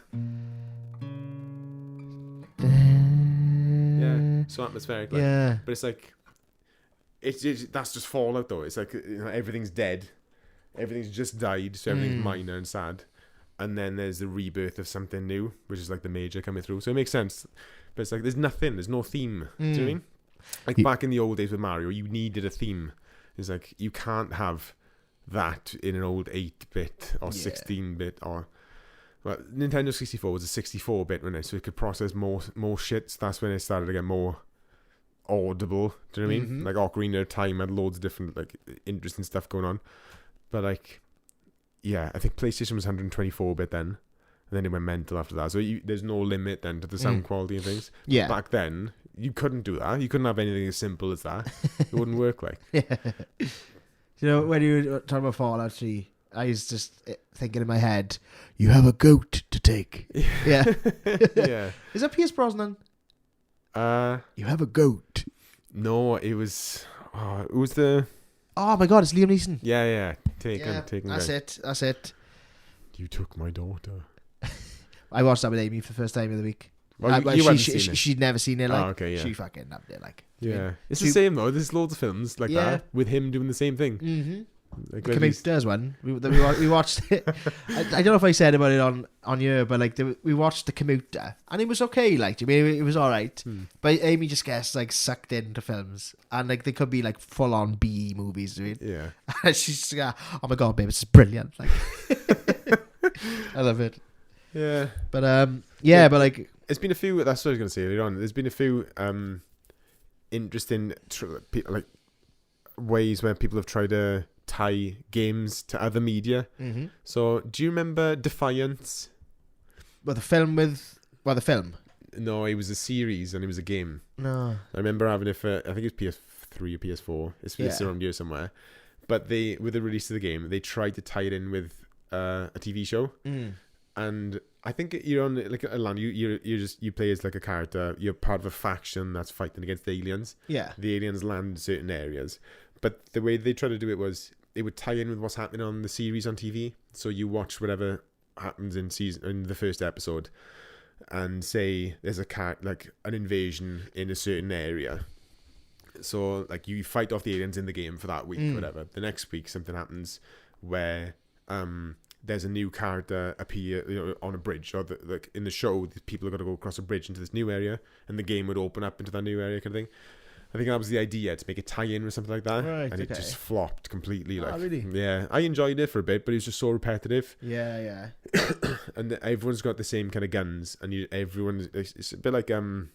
Yeah. So atmospheric. Like, Yeah. But it's like, it's that's just Fallout though. It's like everything's dead, everything's just died, so everything's minor and sad, and then there's the rebirth of something new, which is like the major coming through. So it makes sense. But it's like there's no theme. Do you know what I mean? Like back in the old days with Mario, you needed a theme. It's like you can't have that in an old 8-bit or 16-bit or. Well, Nintendo 64 was a 64-bit, wasn't it? So it could process more shits. That's when it started to get more audible. Do you know what I mean? Like Ocarina of Time had loads of different like interesting stuff going on. But like, yeah, I think PlayStation was 124-bit then, and then it went mental after that. So there's no limit then to the sound quality and things. Yeah. Back then, you couldn't do that. You couldn't have anything as simple as that. It wouldn't work like. Yeah. You know, when you were talking about Fallout 3, I was just thinking in my head, you have a goat to take. Yeah. Yeah. Is that Pierce Brosnan? You have a goat. No, it was the Oh my god, it's Liam Neeson. Yeah. Taken. That's it. You took my daughter. I watched that with Amy for the first time of the week. Well, you hadn't seen it. She'd never seen it. Like, okay, yeah. She fucking loved it. Like, yeah, it's the same though. There's loads of films like that with him doing the same thing. Mm-hmm. Like, the Commuters one. We watched it. I don't know if I said about it on here, but like we watched The Commuter, and it was okay. Like, I mean, it was all right. But Amy just gets like sucked into films, and like they could be like full on B movies. I mean. Yeah. And she's like, oh my god, babe, this is brilliant. Like, I love it. Yeah. But but like. It's been a few. That's what I was going to say earlier on. There's been a few interesting like ways where people have tried to tie games to other media. Mm-hmm. So, do you remember Defiance? The film? No, it was a series and it was a game. No. I remember having it for, I think it was PS3 or PS4. It's around here somewhere. But with the release of the game, they tried to tie it in with a TV show. And I think you're on like a land. You play as like a character. You're part of a faction that's fighting against the aliens. Yeah. The aliens land in certain areas, but the way they try to do it was it would tie in with what's happening on the series on TV. So you watch whatever happens in the first episode, and say there's like an invasion in a certain area. So like you fight off the aliens in the game for that week, whatever. The next week something happens where there's a new character appear on a bridge, or like in the show, the people are going to go across a bridge into this new area, and the game would open up into that new area kind of thing. I think that was the idea, to make a tie-in or something like that, and it just flopped completely. Like, really? Yeah, I enjoyed it for a bit, but it was just so repetitive. Yeah. And everyone's got the same kind of guns, and it's a bit like a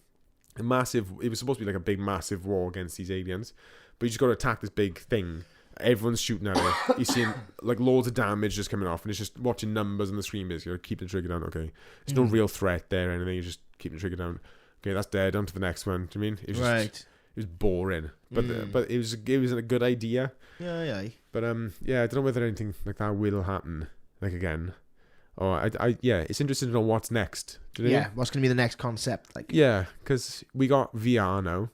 massive. It was supposed to be like a big, massive war against these aliens, but you just got to attack this big thing. Everyone's shooting at it. You're seeing like loads of damage just coming off, and it's just watching numbers on the screen. Basically, keep the trigger down. Okay, there's no real threat there or anything. You just keep the trigger down. Okay, that's dead. On to the next one. Do you mean? It was just, it was boring, but it was a good idea. Yeah. But I don't know whether anything like that will happen like again. Or it's interesting to know what's next. Do you know? What's gonna be the next concept? Like, because we got VR now.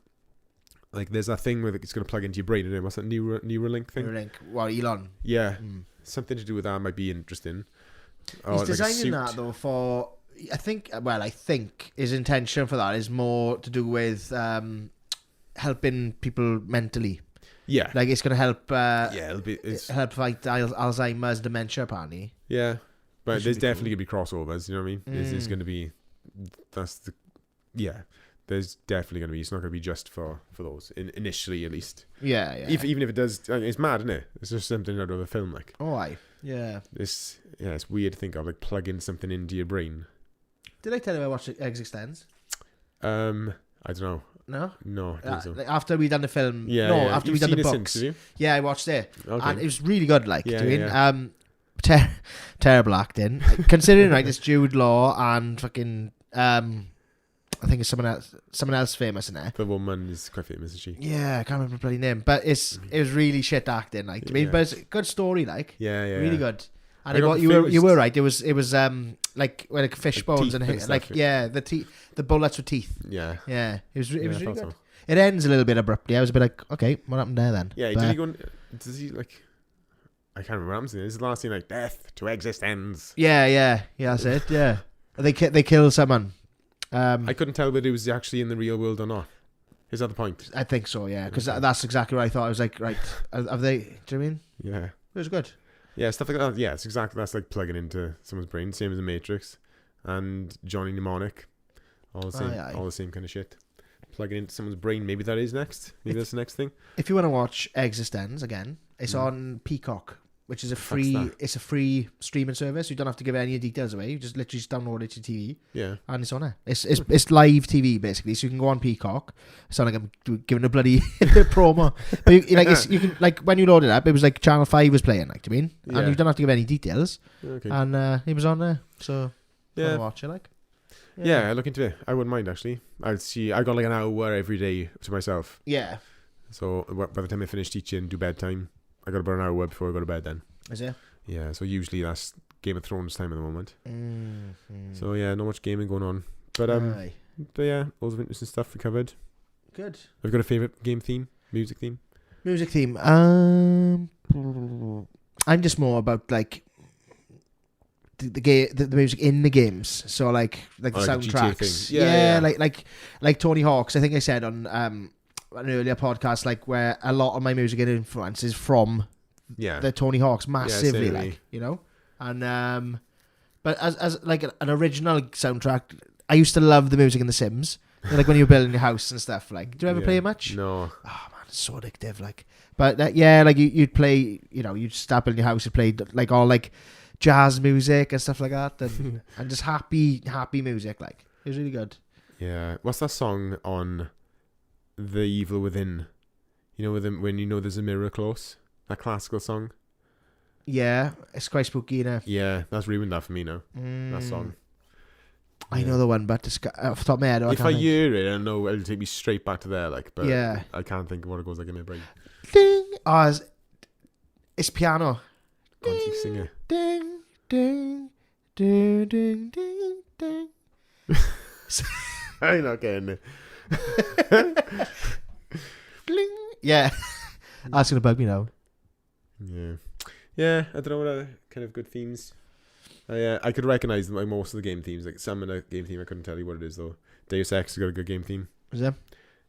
Like, there's that thing where it's going to plug into your brain, isn't it? What's that Neuralink thing? Neuralink. Well, Elon. Yeah. Something to do with that might be interesting. He's designing that, though, for... I think his intention for that is more to do with helping people mentally. Yeah. Like, it's going to help... help fight Alzheimer's, dementia, apparently. Yeah. But there's definitely going to be crossovers, you know what I mean? There's going to be... There's definitely going to be. It's not going to be just for those initially, at least. Yeah. Even if it does, it's mad, isn't it? It's just something out of a film, like. Oh, aye. Yeah. It's weird to think of, like plugging something into your brain. Did I tell you I watched Eggs Extends? I don't know. No. No, I think so. Like after we done the film. After we done the books. Since, yeah, I watched it, okay. and it was really good. Like terrible acting, considering like this Jude Law and fucking I think it's someone else famous in there. The woman is quite famous, is she? Yeah, I can't remember the bloody name, but it was really shit acting, like. I mean, but it's a good story, like. Yeah, really good. And you were right. It was like fish bones and like stuff, the bullets with teeth. Yeah. It was really good. So. It ends a little bit abruptly. I was a bit like, okay, what happened there then? Yeah, did he go? Does he like? I can't remember what I'm saying. This is the last scene, like death to existence. Yeah, that's it. Yeah, they kill someone. I couldn't tell whether it was actually in the real world or not. Is that the point? I think so, yeah. Because that's exactly what I thought. I was like, right, have they... Do you know what I mean? Yeah. It was good. Yeah, stuff like that. Yeah, it's exactly... That's like plugging into someone's brain. Same as the Matrix. And Johnny Mnemonic. All the same kind of shit. Plugging into someone's brain. Maybe that is next. Maybe that's the next thing. If you want to watch Existence again, it's on Peacock, which is a free streaming service. You don't have to give any details away. You just literally download it to TV. Yeah. And it's on it. It's live TV basically. So you can go on Peacock. It's not like I'm giving a bloody promo. But you can like when you load it up, it was like Channel 5 was playing, like, do you mean? And you don't have to give any details. Okay. And it was on there. So yeah, watch it, like. Yeah, I look into it. I wouldn't mind actually. I got like an hour every day to myself. Yeah. So by the time I finish teaching, do bedtime, I got about an hour before I go to bed then. Is it? Yeah, so usually that's Game of Thrones time at the moment. So yeah, not much gaming going on. But yeah, loads of interesting stuff we covered. Good. I've got a favourite game theme, music theme. Music theme. I'm just more about like the music in the games. So like the soundtracks. Yeah. Like Tony Hawk's. I think I said on an earlier podcast, like where a lot of my music influence is from the Tony Hawk's massively, like, you know. And but as like an original soundtrack, I used to love the music in The Sims. You know, like when you were building your house and stuff. Like, do you ever play it much? No. Oh man, it's so addictive. Like, but like you'd play, you know, you'd start building your house, you'd play like all like jazz music and stuff like that, and and just happy music. Like, it was really good. Yeah. What's that song on The Evil Within? You know, when you know there's a mirror close. That classical song. Yeah, it's quite spooky, you know. Yeah, that's ruined that for me now. That song. I know the one, but off the top of my head, if I hear it, I know it'll take me straight back to there. Like, but yeah, I can't think of what it goes like in my brain. Ding! Oh, it's piano. Go on, sing it. Ding, ding, ding, ding, ding, ding. I'm not getting it. Bling. Yeah, that's gonna bug me now. Yeah. I don't know what other kind of good themes. I could recognise like most of the game themes. Like some in a game theme, I couldn't tell you what it is though. Deus Ex has got a good game theme. Is it?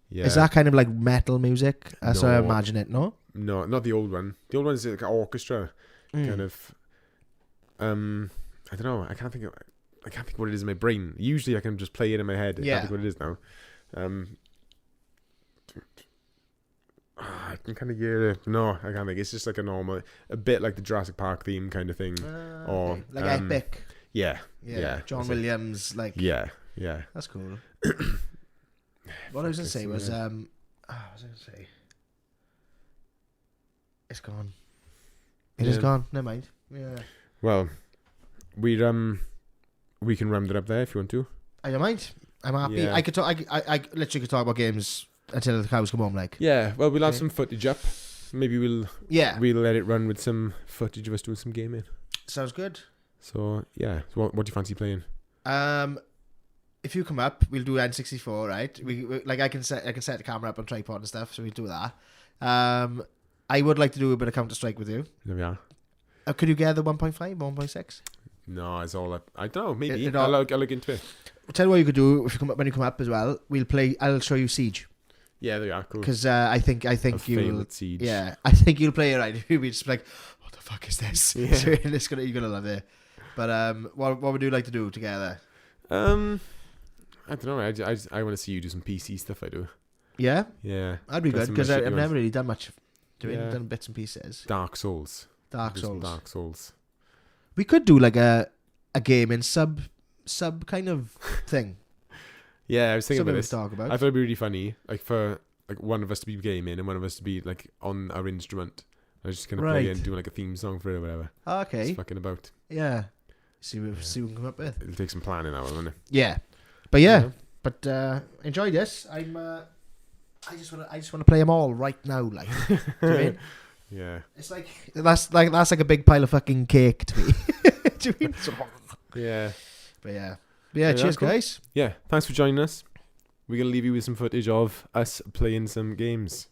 Yeah. Is that kind of like metal music? As I imagine it. No, not the old one. The old one is like an orchestra kind of. I don't know. I can't think what it is in my brain. Usually, I can just play it in my head. I can't think what it is now. I can kind of hear it. No, I can't think. It's just like a bit like the Jurassic Park theme kind of thing, or okay. Like epic. Yeah. John Williams, like. Yeah. That's cool. What I was gonna say was, what was I gonna say? It's gone. It is gone. Never mind. Yeah. Well, we can round it up there if you want to. I don't mind. I'm happy. Yeah. I could talk. I literally could talk about games until the cows come home. Like. Yeah. Well, we'll have some footage up. Maybe we'll let it run with some footage of us doing some gaming. Sounds good. So yeah. So what do you fancy playing? If you come up, we'll do N64, right? We like I can set the camera up on tripod and stuff, so we'll do that. I would like to do a bit of Counter-Strike with you. There we are. Could you get the 1.5, 1.6? No, it's all up. I don't know. Maybe I'll look into it. I'll tell you what you could do when you come up as well. We'll play. I'll show you Siege. Yeah, there you are. Cool. Because I think you'll. Siege. Yeah, I think you'll play it right. You'll be just like, what the fuck is this? Yeah. So you're gonna love it. But what would you like to do together? I don't know. I want to see you do some PC stuff. I do. Yeah. Yeah. That'd be good because I've never really done much. Done bits and pieces. Dark Souls. We could do like a gaming sub kind of thing. Yeah, I was thinking Something about this. Talk about. I thought it'd be really funny, like for like one of us to be gaming and one of us to be like on our instrument. I was just gonna play and do like a theme song for it or whatever. Okay. Just fucking about. Yeah. See what we can come up with. It'll take some planning now, won't it? Yeah. But but enjoy this. I just want to play them all right now. Like, do you know what I mean? Yeah. It's like that's like a big pile of fucking cake to me. Do you mean? Yeah. But yeah. Cheers, cool. Guys. Yeah. Thanks for joining us. We're gonna leave you with some footage of us playing some games.